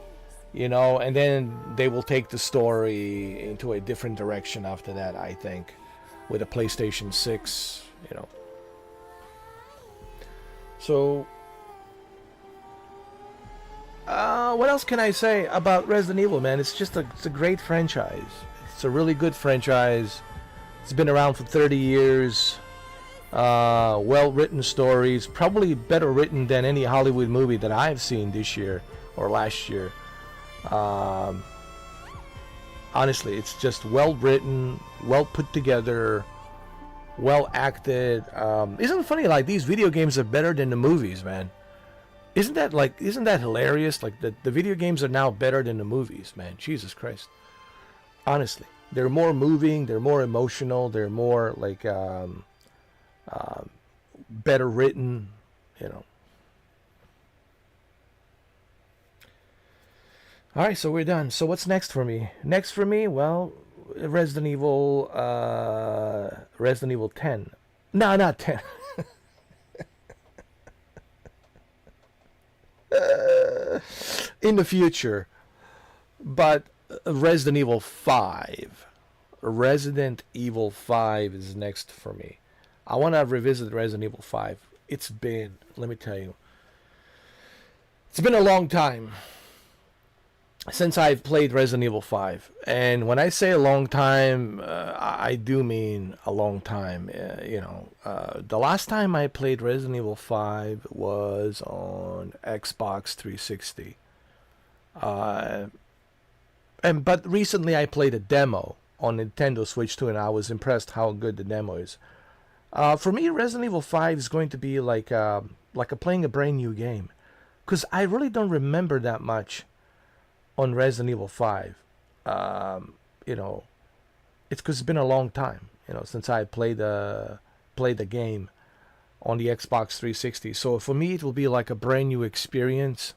you know, and then they will take the story into a different direction after that, I think, with a PlayStation 6, you know. So what else can I say about Resident Evil, man? It's a great franchise. It's a really good franchise. It's been around for 30 years. Well-written stories, probably better written than any Hollywood movie that I've seen this year or last year. Honestly, it's just well-written, well put together, well acted. Isn't it funny? Like these video games are better than the movies, man. Isn't that hilarious? Like the video games are now better than the movies, man. Jesus Christ. Honestly, they're more moving, they're more emotional, they're more like better written, you know. All right, so we're done. So what's next for me? Next for me, well, Resident Evil 10. No, not 10. In the future, but Resident Evil 5. Resident Evil 5 is next for me. I want to revisit Resident Evil 5. It's been, let me tell you, it's been a long time since I've played Resident Evil 5. And when I say a long time, I do mean a long time. You know, the last time I played Resident Evil 5 was on Xbox 360. But recently I played a demo on Nintendo Switch 2, and I was impressed how good the demo is. For me, Resident Evil 5 is going to be like playing a brand new game, because I really don't remember that much on Resident Evil 5. You know, it's because it's been a long time, you know, since I played the game on the Xbox 360. So for me, it will be like a brand new experience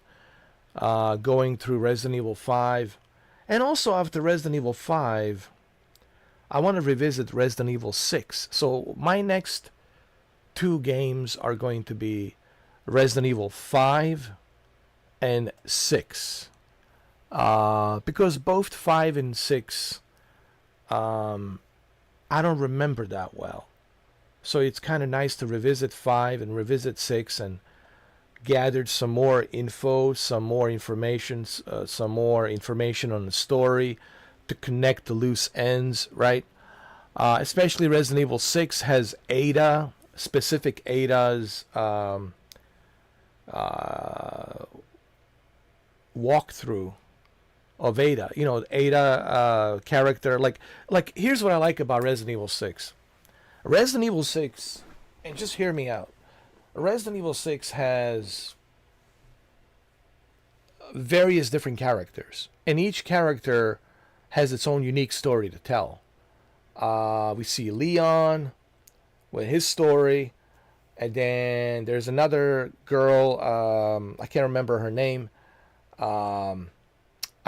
going through Resident Evil 5. And also after Resident Evil 5, I want to revisit Resident Evil 6. So my next two games are going to be Resident Evil 5 and 6. Because both 5 and 6, I don't remember that well. So it's kind of nice to revisit 5 and revisit 6 and gathered some more info, some more information on the story to connect the loose ends, right? Especially Resident Evil 6 has Ada, specific Ada's walkthrough of Ada. You know, Ada character. Like here's what I like about Resident Evil 6. Resident Evil 6, and just hear me out. Resident Evil 6 has various different characters, and each character has its own unique story to tell. We see Leon with his story, and then there's another girl, I can't remember her name. I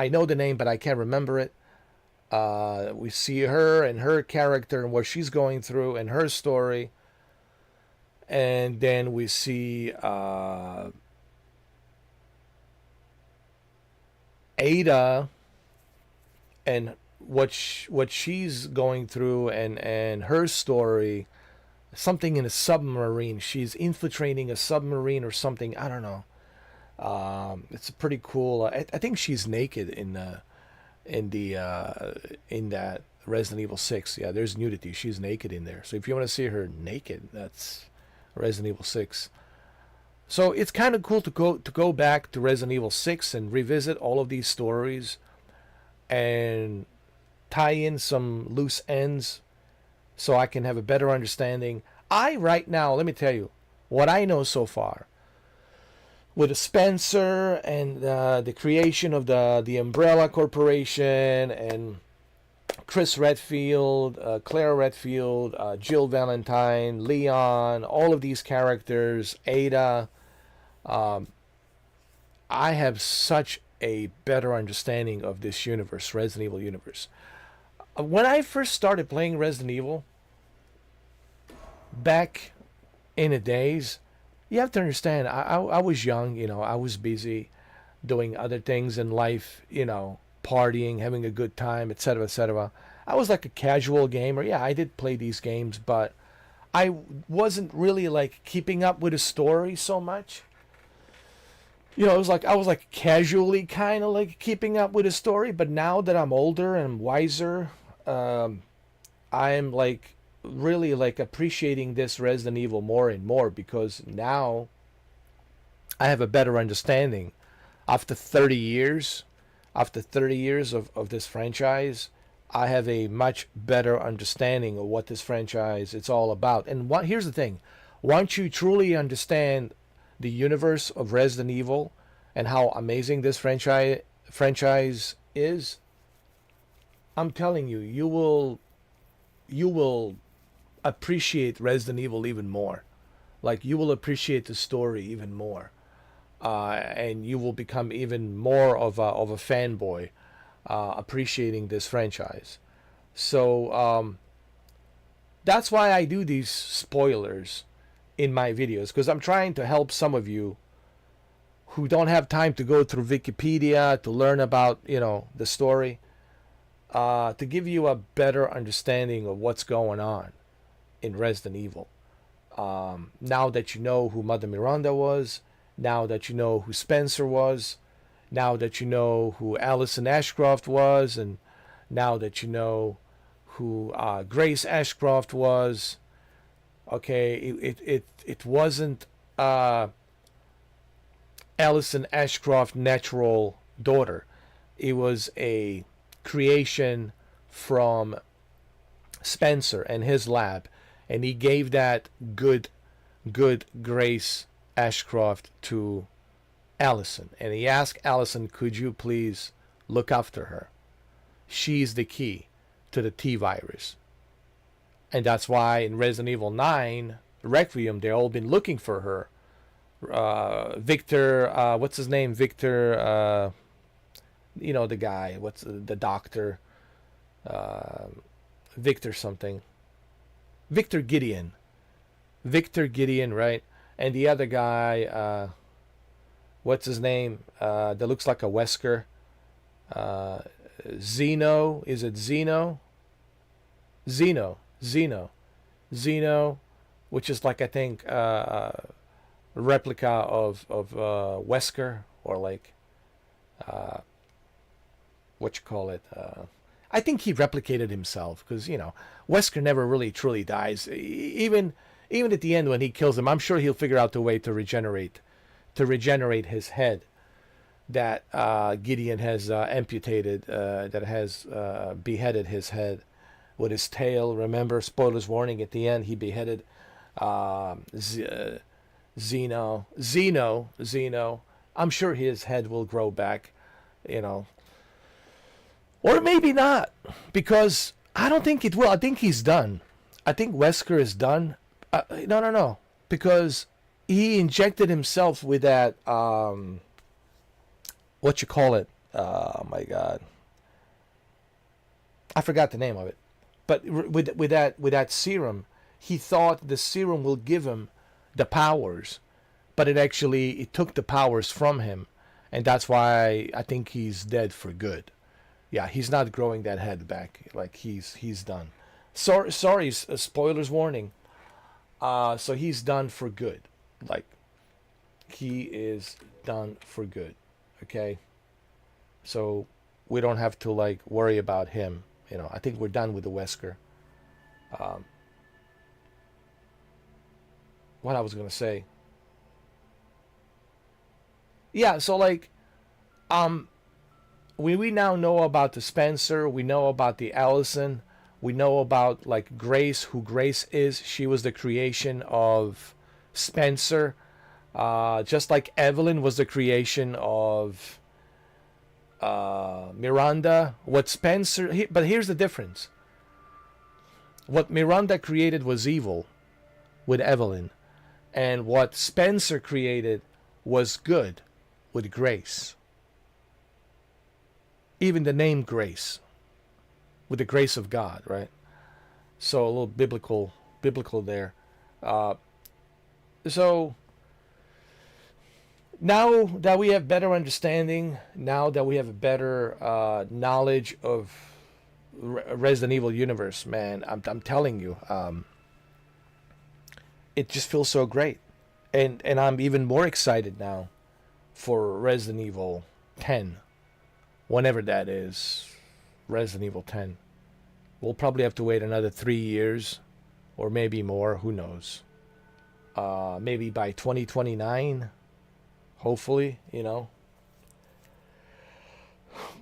know the name, but I can't remember it. We see her and her character and what she's going through and her story. and then we see Ada and what she's going through, and her story. Something in a submarine. She's infiltrating a submarine or something. I don't know. It's pretty cool. I think she's naked in that Resident Evil 6. Yeah, there's nudity. She's naked in there. So if you want to see her naked, that's Resident Evil 6. So it's kind of cool to go back to Resident Evil 6 and revisit all of these stories and tie in some loose ends so I can have a better understanding. Right now, let me tell you what I know so far with Spencer and the creation of the Umbrella Corporation and Chris Redfield, Claire Redfield, Jill Valentine, Leon, all of these characters, Ada. I have such a better understanding of this universe, Resident Evil universe. When I first started playing Resident Evil, back in the days, you have to understand, I was young, I was busy doing other things in life, partying, having a good time, etc., etc. I was like a casual gamer. Yeah, I did play these games, but I wasn't really like keeping up with the story so much. It was like I was like casually kind of like keeping up with the story, but now that I'm older and wiser, I'm like really like appreciating this Resident Evil more and more, because now I have a better understanding. After 30 years of this franchise, I have a much better understanding of what this franchise it's all about. And here's the thing: once you truly understand the universe of Resident Evil and how amazing this franchise is, I'm telling you, you will appreciate Resident Evil even more. Like, you will appreciate the story even more, and you will become even more of a fanboy, appreciating this franchise. So that's why I do these spoilers in my videos, because I'm trying to help some of you who don't have time to go through Wikipedia to learn about the story, to give you a better understanding of what's going on in Resident Evil. Now that you know who Mother Miranda was, now that you know who Spencer was, now that you know who Allison Ashcroft was, and now that you know who Grace Ashcroft was. Okay, it wasn't Allison Ashcroft's natural daughter. It was a creation from Spencer and his lab, and he gave that good Grace Ashcroft to Allison, and he asked Allison, could you please look after her? She's the key to the T-virus. And that's why in Resident Evil 9 Requiem, they've all been looking for her. Victor, what's his name? Victor, the guy, what's the doctor? Victor something. Victor Gideon, right? And the other guy, what's his name? That looks like a Wesker. Zeno, is it Zeno? Zeno, which is like, I think, replica of Wesker, or like, what you call it? I think he replicated himself, because Wesker never really truly dies. Even at the end when he kills him, I'm sure he'll figure out a way to regenerate his head that Gideon has amputated, that has beheaded his head with his tail. Remember, spoilers warning, at the end he beheaded Zeno. I'm sure his head will grow back, or maybe not, because I don't think it will. I think he's done. I think Wesker is done. No, because he injected himself with that what you call it? Oh my God, I forgot the name of it. But with that serum, he thought the serum will give him the powers, but it took the powers from him, and that's why I think he's dead for good. Yeah, he's not growing that head back. Like he's done. Sorry, spoilers warning. So he's done for good. Like he is done for good. Okay. So we don't have to like worry about him. You know, I think we're done with the Wesker. What I was gonna say. Yeah, so like, we now know about the Spencer. We know about the Allison. We know about like Grace, who Grace is. She was the creation of Spencer. Just like Evelyn was the creation of Miranda. What Spencer, but here's the difference. What Miranda created was evil with Evelyn, and what Spencer created was good with Grace. Even the name Grace, with the grace of God, right? So a little biblical there. So now that we have better understanding, now that we have a better knowledge of Resident Evil universe, man, I'm telling you, it just feels so great, and I'm even more excited now for Resident Evil 10, whenever that is. Resident Evil 10. We'll probably have to wait another 3 years, or maybe more. Who knows? Maybe by 2029. Hopefully, you know.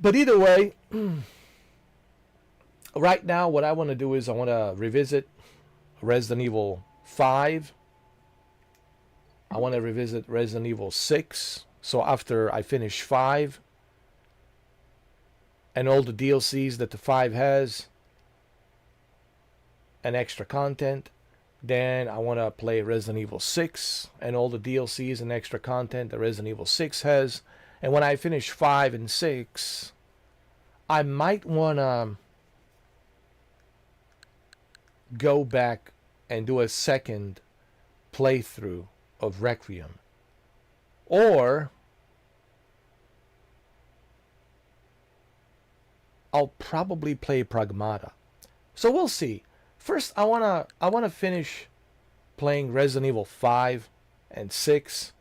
But either way, right now, what I want to do is I want to revisit Resident Evil 5. I want to revisit Resident Evil 6. So after I finish 5 and all the DLCs that the 5 has and extra content, then I want to play Resident Evil 6 and all the DLCs and extra content that Resident Evil 6 has. And when I finish 5 and 6, I might want to go back and do a second playthrough of Requiem. Or I'll probably play Pragmata. So we'll see. First, I wanna finish playing Resident Evil 5 and 6,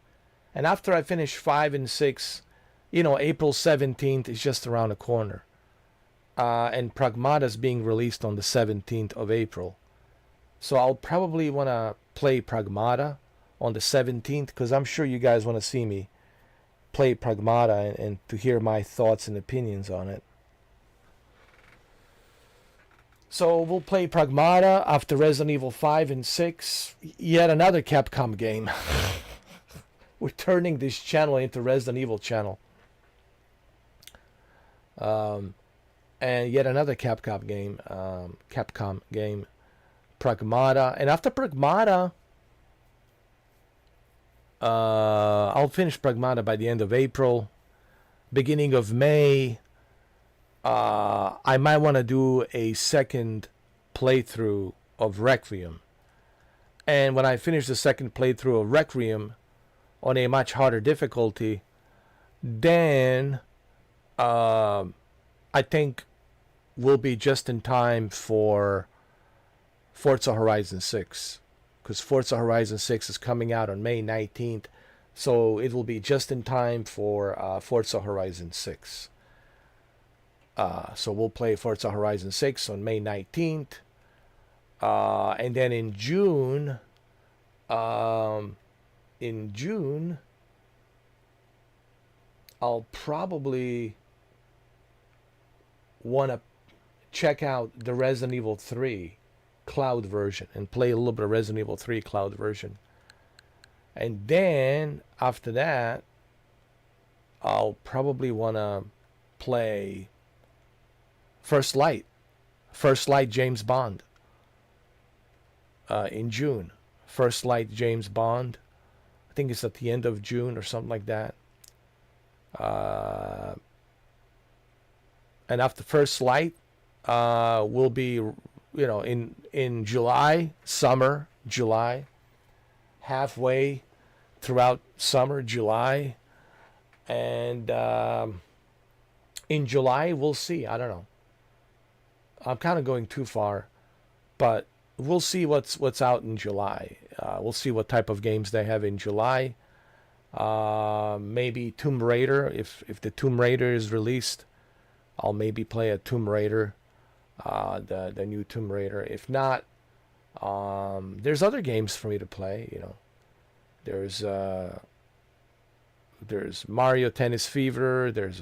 and after I finish 5 and 6, you know, April 17th is just around the corner, and Pragmata is being released on the 17th of April. So I'll probably wanna play Pragmata on the 17th, because I'm sure you guys want to see me play Pragmata and to hear my thoughts and opinions on it. So we'll play Pragmata after Resident Evil 5 and 6. Yet another Capcom game. We're turning this channel into Resident Evil channel. And yet another Capcom game. Pragmata. And after Pragmata, I'll finish Pragmata by the end of April. Beginning of May, I might want to do a second playthrough of Requiem. And when I finish the second playthrough of Requiem on a much harder difficulty, then I think we'll be just in time for Forza Horizon 6. Because Forza Horizon 6 is coming out on May 19th. So it will be just in time for Forza Horizon 6. So we'll play Forza Horizon 6 on May 19th. And then in June, I'll probably want to check out the Resident Evil 3 cloud version and play a little bit of Resident Evil 3 cloud version. And then after that, I'll probably want to play First Light James Bond in June. First Light James Bond, I think it's at the end of June or something like that. And after First Light, we'll be, in July, July, halfway throughout summer, July. And in July, we'll see. I don't know. I'm kind of going too far, but we'll see what's out in July. We'll see what type of games they have in July. Maybe Tomb Raider. If the Tomb Raider is released, I'll maybe play a Tomb Raider, the new Tomb Raider. If not, there's other games for me to play. You know, there's Mario Tennis Fever. There's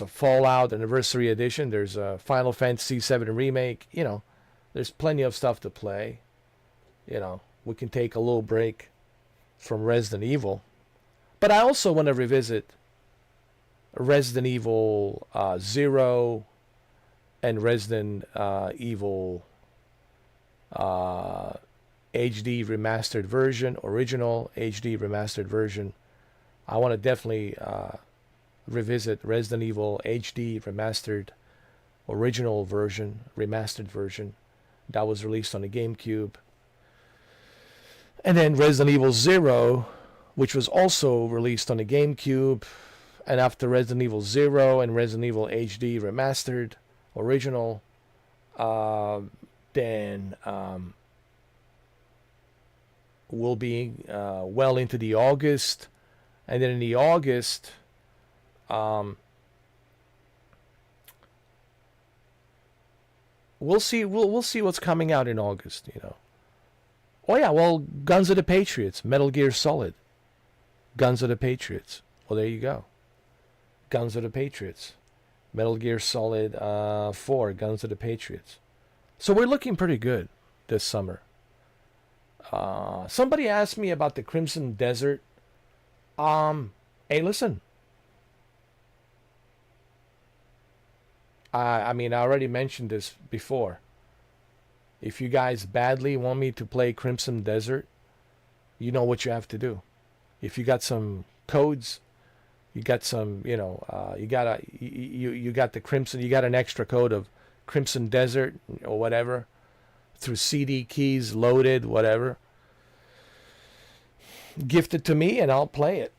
a Fallout Anniversary Edition. There's a Final Fantasy VII Remake. You know, there's plenty of stuff to play. You know, we can take a little break from Resident Evil. But I also want to revisit Resident Evil 0 and Resident Evil HD remastered version, original HD remastered version. I want to definitely revisit Resident Evil HD remastered original version, remastered version that was released on the GameCube. And then Resident Evil 0, which was also released on the GameCube. And after Resident Evil 0 and Resident Evil HD remastered original, then we'll be well into the August. And then in the August, we'll see what's coming out in August, you know. Oh yeah, well, Guns of the Patriots, Metal Gear Solid. Guns of the Patriots. Well, there you go. Guns of the Patriots. Metal Gear Solid 4, Guns of the Patriots. So we're looking pretty good this summer. Somebody asked me about the Crimson Desert. Hey, listen. I mean, I already mentioned this before. If you guys badly want me to play Crimson Desert, you know what you have to do. If you got some codes, you got some, you know, you got the Crimson, you got an extra code of Crimson Desert or whatever through CD keys, loaded, whatever. Gift it to me and I'll play it.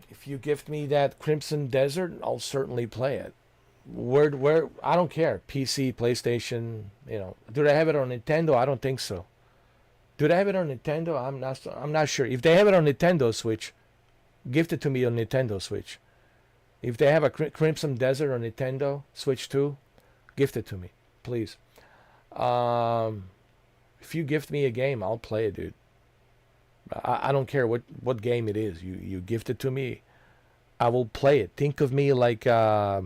If you gift me that Crimson Desert, I'll certainly play it. Where I don't care. PC, PlayStation, you know. Do they have it on Nintendo? I don't think so. Do they have it on Nintendo? I'm not sure. If they have it on Nintendo Switch, gift it to me on Nintendo Switch. If they have a Crimson Desert on Nintendo Switch 2, gift it to me, please. If you gift me a game, I'll play it, dude. I don't care what game it is. You gift it to me, I will play it. Think of me like a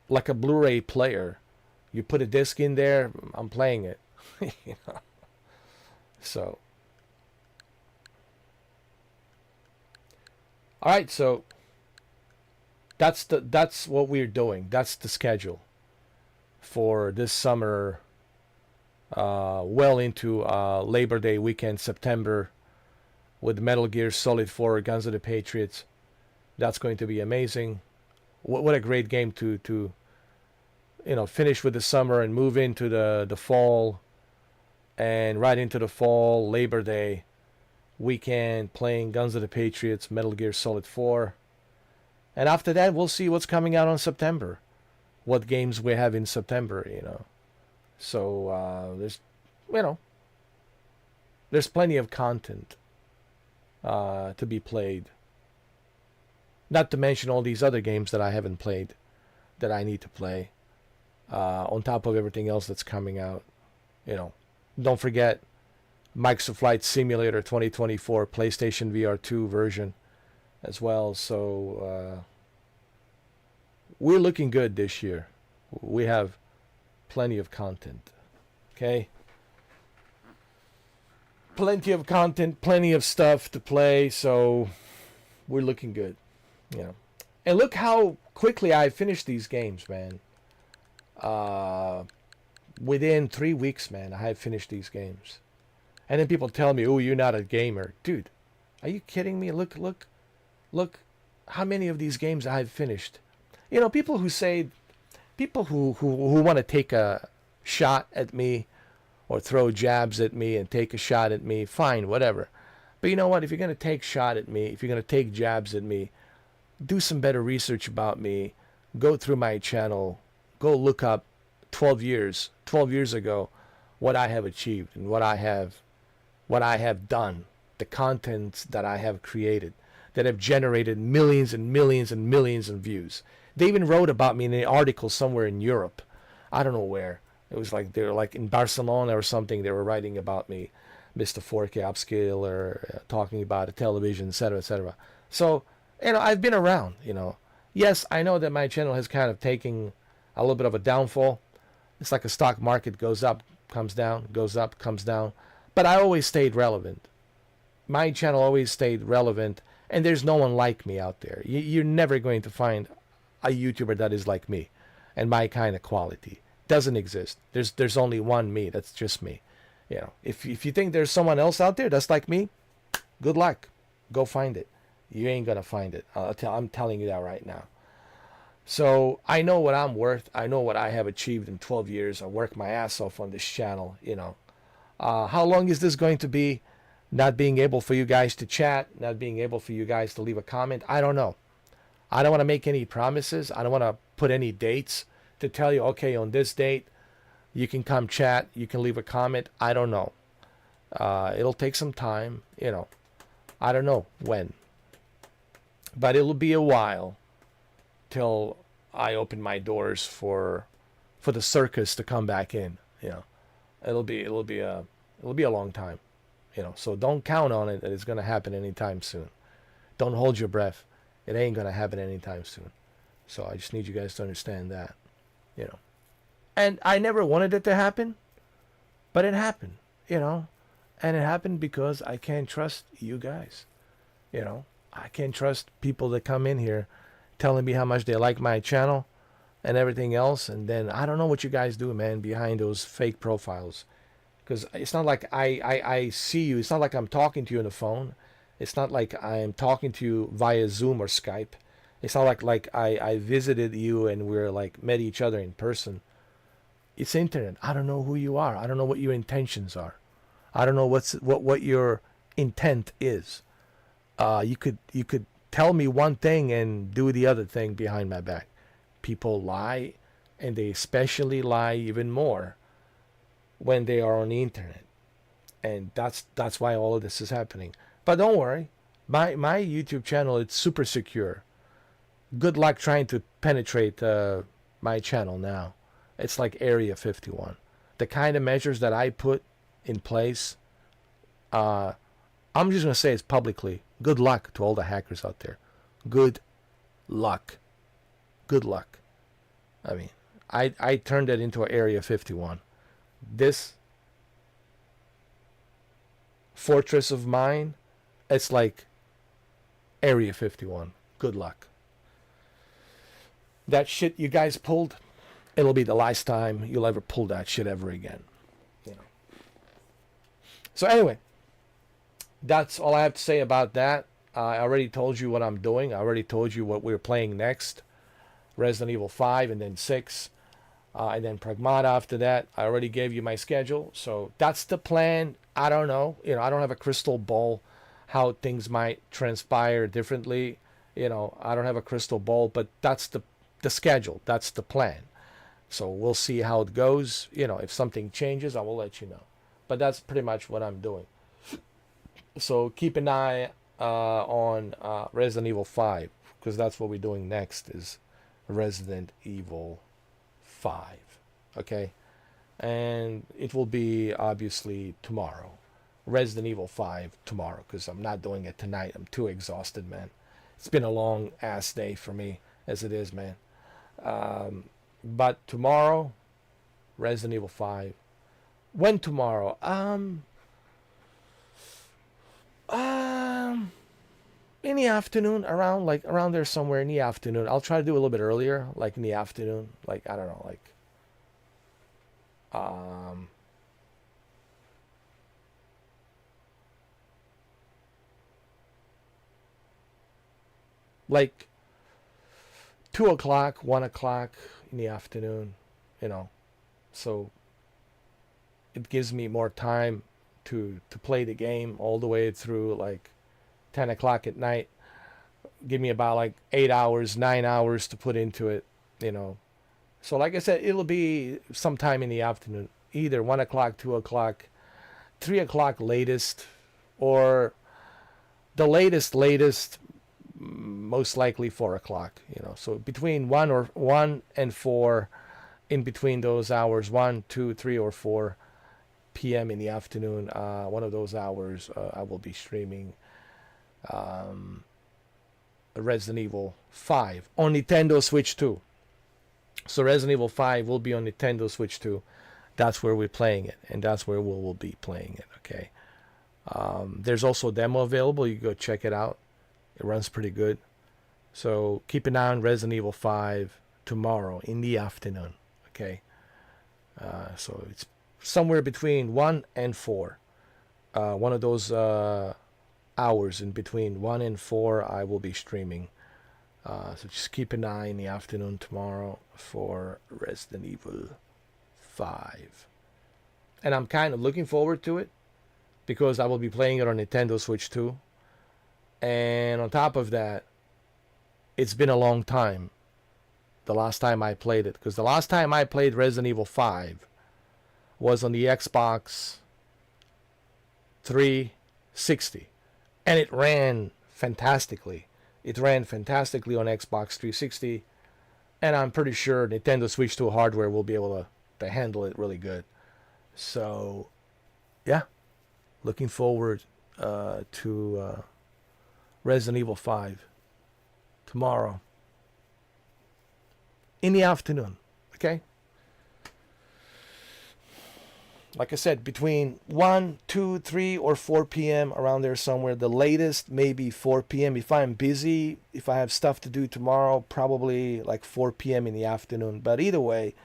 Blu-ray player. You put a disc in there, I'm playing it. You know? So, all right. So that's what we're doing. That's the schedule for this summer. Well into Labor Day weekend, September, with Metal Gear Solid 4, Guns of the Patriots. That's going to be amazing. What a great game to you know, finish with the summer and move into the fall, and right into the fall, Labor Day weekend, playing Guns of the Patriots, Metal Gear Solid 4. And after that, we'll see what's coming out on September. What games we have in September, you know. So there's, you know, there's plenty of content to be played. Not to mention all these other games that I haven't played that I need to play. On top of everything else that's coming out. You know, don't forget Microsoft Flight Simulator 2024 PlayStation VR 2 version as well. So we're looking good this year. We have plenty of content. Okay? Plenty of content, plenty of stuff to play, so we're looking good. You know. And look how quickly I finished these games, man. Within 3 weeks, man, I have finished these games. And then people tell me, "Oh, you're not a gamer." Dude, are you kidding me? Look how many of these games I've finished. You know, people who say, people who want to take a shot at me or throw jabs at me and take a shot at me, fine, whatever. But you know what? If you're going to take shot at me, if you're going to take jabs at me, do some better research about me. Go through my channel. Go look up 12 years ago, what I have achieved and what I have done, the contents that I have created that have generated millions and millions and millions of views. They even wrote about me in an article somewhere in Europe. I don't know where. It was like they were like in Barcelona or something. They were writing about me, Mr. 4K upscaler, talking about a television, etc., etc. So, I've been around. Yes, I know that my channel has kind of taken a little bit of a downfall. It's like a stock market, goes up, comes down, goes up, comes down. But I always stayed relevant. My channel always stayed relevant, and there's no one like me out there. You're never going to find a YouTuber that is like me and my kind of quality. Doesn't exist. There's only one me. That's just me. If you think there's someone else out there that's like me, good luck. Go find it. You ain't gonna find it. I'm telling you that right now. So I know what I'm worth. I know what I have achieved in 12 years. I work my ass off on this channel. How long is this going to be? Not being able for you guys to chat, not being able for you guys to leave a comment. I don't know. I don't want to make any promises. I don't want to put any dates to tell you, okay, on this date, you can come chat, you can leave a comment. I don't know. It'll take some time, I don't know when. But it'll be a while till I open my doors for the circus to come back in. It'll be a long time. So don't count on it that it's gonna happen anytime soon. Don't hold your breath. It ain't gonna happen anytime soon. So I just need you guys to understand that. And I never wanted it to happen, but it happened, and it happened because I can't trust you guys. I can't trust people that come in here telling me how much they like my channel and everything else, and then I don't know what you guys do, man, behind those fake profiles. Because it's not like I see you. It's not like I'm talking to you on the phone. It's not like I'm talking to you via Zoom or Skype. It's not like I visited you and we're like met each other in person. It's internet. I don't know who you are. I don't know what your intentions are. I don't know what your intent is. You could tell me one thing and do the other thing behind my back. People lie, and they especially lie even more when they are on the internet, and that's why all of this is happening. But don't worry, my YouTube channel, it's super secure. Good luck trying to penetrate my channel now. It's like Area 51. The kind of measures that I put in place, I'm just gonna say it publicly. Good luck to all the hackers out there. Good luck. Good luck. I mean, I turned it into Area 51. This fortress of mine, it's like Area 51. Good luck. That shit you guys pulled, it'll be the last time you'll ever pull that shit ever again. So anyway, that's all I have to say about that. I already told you what I'm doing. I already told you what we're playing next. Resident Evil 5 and then 6. And then Pragmata after that. I already gave you my schedule. So that's the plan. I don't know. I don't have a crystal ball how things might transpire differently. I don't have a crystal ball, but that's the schedule. That's the plan. So we'll see how it goes. If something changes, I will let you know. But that's pretty much what I'm doing. So keep an eye on Resident Evil 5, because that's what we're doing next is Resident Evil 5. Okay? And it will be obviously tomorrow. Resident Evil 5 tomorrow, because I'm not doing it tonight. I'm too exhausted, man. It's been a long ass day for me as it is, man. But tomorrow, Resident Evil 5. When tomorrow? In the afternoon, around there somewhere in the afternoon. I'll try to do a little bit earlier, like in the afternoon, like I don't know, like 2 o'clock, 1 o'clock in the afternoon, So it gives me more time to play the game all the way through like 10 o'clock at night. Give me about like 8 hours, 9 hours to put into it, you know. So like I said, it'll be sometime in the afternoon, either 1 o'clock, 2 o'clock, 3 o'clock latest, or the latest, most likely 4 o'clock, you know. So between 1 and 4, in between those hours, 1, 2, 3, or 4 p.m. in the afternoon, one of those hours, I will be streaming Resident Evil 5 on Nintendo Switch 2. So Resident Evil 5 will be on Nintendo Switch 2. That's where we're playing it, and that's where we'll be playing it, okay? There's also a demo available. You can go check it out. It runs pretty good. So keep an eye on Resident Evil 5 tomorrow in the afternoon, okay? So it's somewhere between 1 and 4. One of those hours in between 1 and 4, I will be streaming. So just keep an eye in the afternoon tomorrow for Resident Evil 5. And I'm kind of looking forward to it because I will be playing it on Nintendo Switch 2. And on top of that, it's been a long time, the last time I played it. Because the last time I played Resident Evil 5 was on the Xbox 360. And it ran fantastically. It ran fantastically on Xbox 360. And I'm pretty sure Nintendo Switch 2 hardware will be able to handle it really good. So, yeah. Looking forward to Resident Evil 5 tomorrow in the afternoon. Okay? Like I said, between 1, 2, 3, or 4 p.m. around there somewhere. The latest, maybe 4 p.m. If I'm busy, if I have stuff to do tomorrow, probably like 4 p.m. in the afternoon. But either way,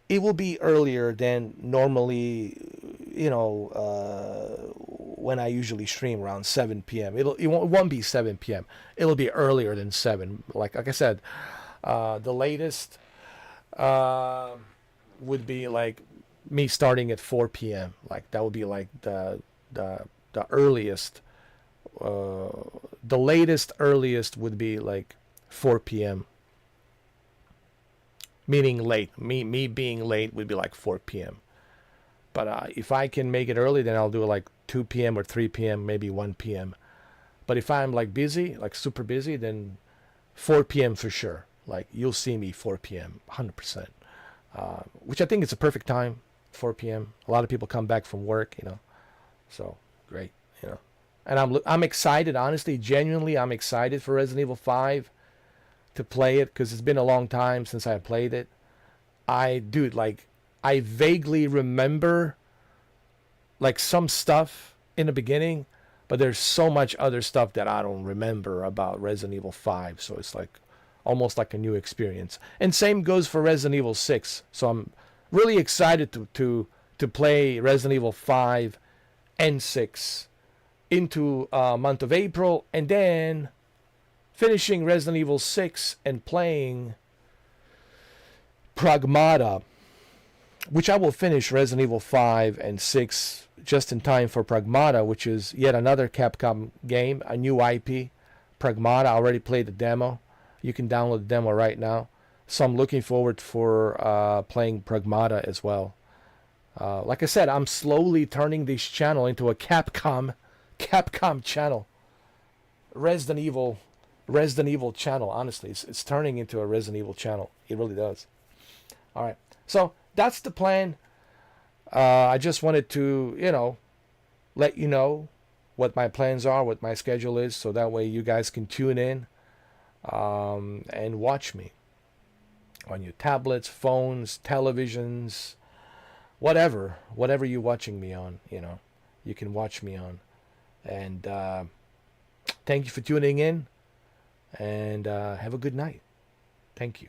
it will be earlier than normally, you know, when I usually stream around 7 p.m. It won't be 7 p.m. It'll be earlier than 7. Like I said, the latest would be like me starting at 4 p.m. Like that would be like the earliest. The latest earliest would be like 4 p.m. Meaning late. Me being late would be like 4 p.m. But if I can make it early, then I'll do it like 2 p.m. or 3 p.m., maybe 1 p.m. But if I'm like busy, like super busy, then 4 p.m. for sure. Like you'll see me 4 p.m. 100%. Which I think is a perfect time, 4 p.m. A lot of people come back from work, you know. So great, you know. And I'm excited, honestly, genuinely, I'm excited for Resident Evil 5 to play it because it's been a long time since I played it. I vaguely remember like some stuff in the beginning, but there's so much other stuff that I don't remember about Resident Evil 5, so it's like almost like a new experience. And same goes for Resident Evil 6. So I'm really excited to play Resident Evil 5 and 6 into month of April, and then finishing Resident Evil 6 and playing Pragmata, which I will finish Resident Evil 5 and 6 just in time for Pragmata, which is yet another Capcom game, a new IP. Pragmata, I already played the demo. You can download the demo right now. So I'm looking forward for playing Pragmata as well. Like I said, I'm slowly turning this channel into a Capcom channel. Resident Evil channel, honestly. It's turning into a Resident Evil channel. It really does. Alright. So that's the plan. I just wanted to, you know, let you know what my plans are, what my schedule is, so that way you guys can tune in and watch me on your tablets, phones, televisions, whatever you're watching me on, you know, you can watch me on. And thank you for tuning in, and have a good night. Thank you.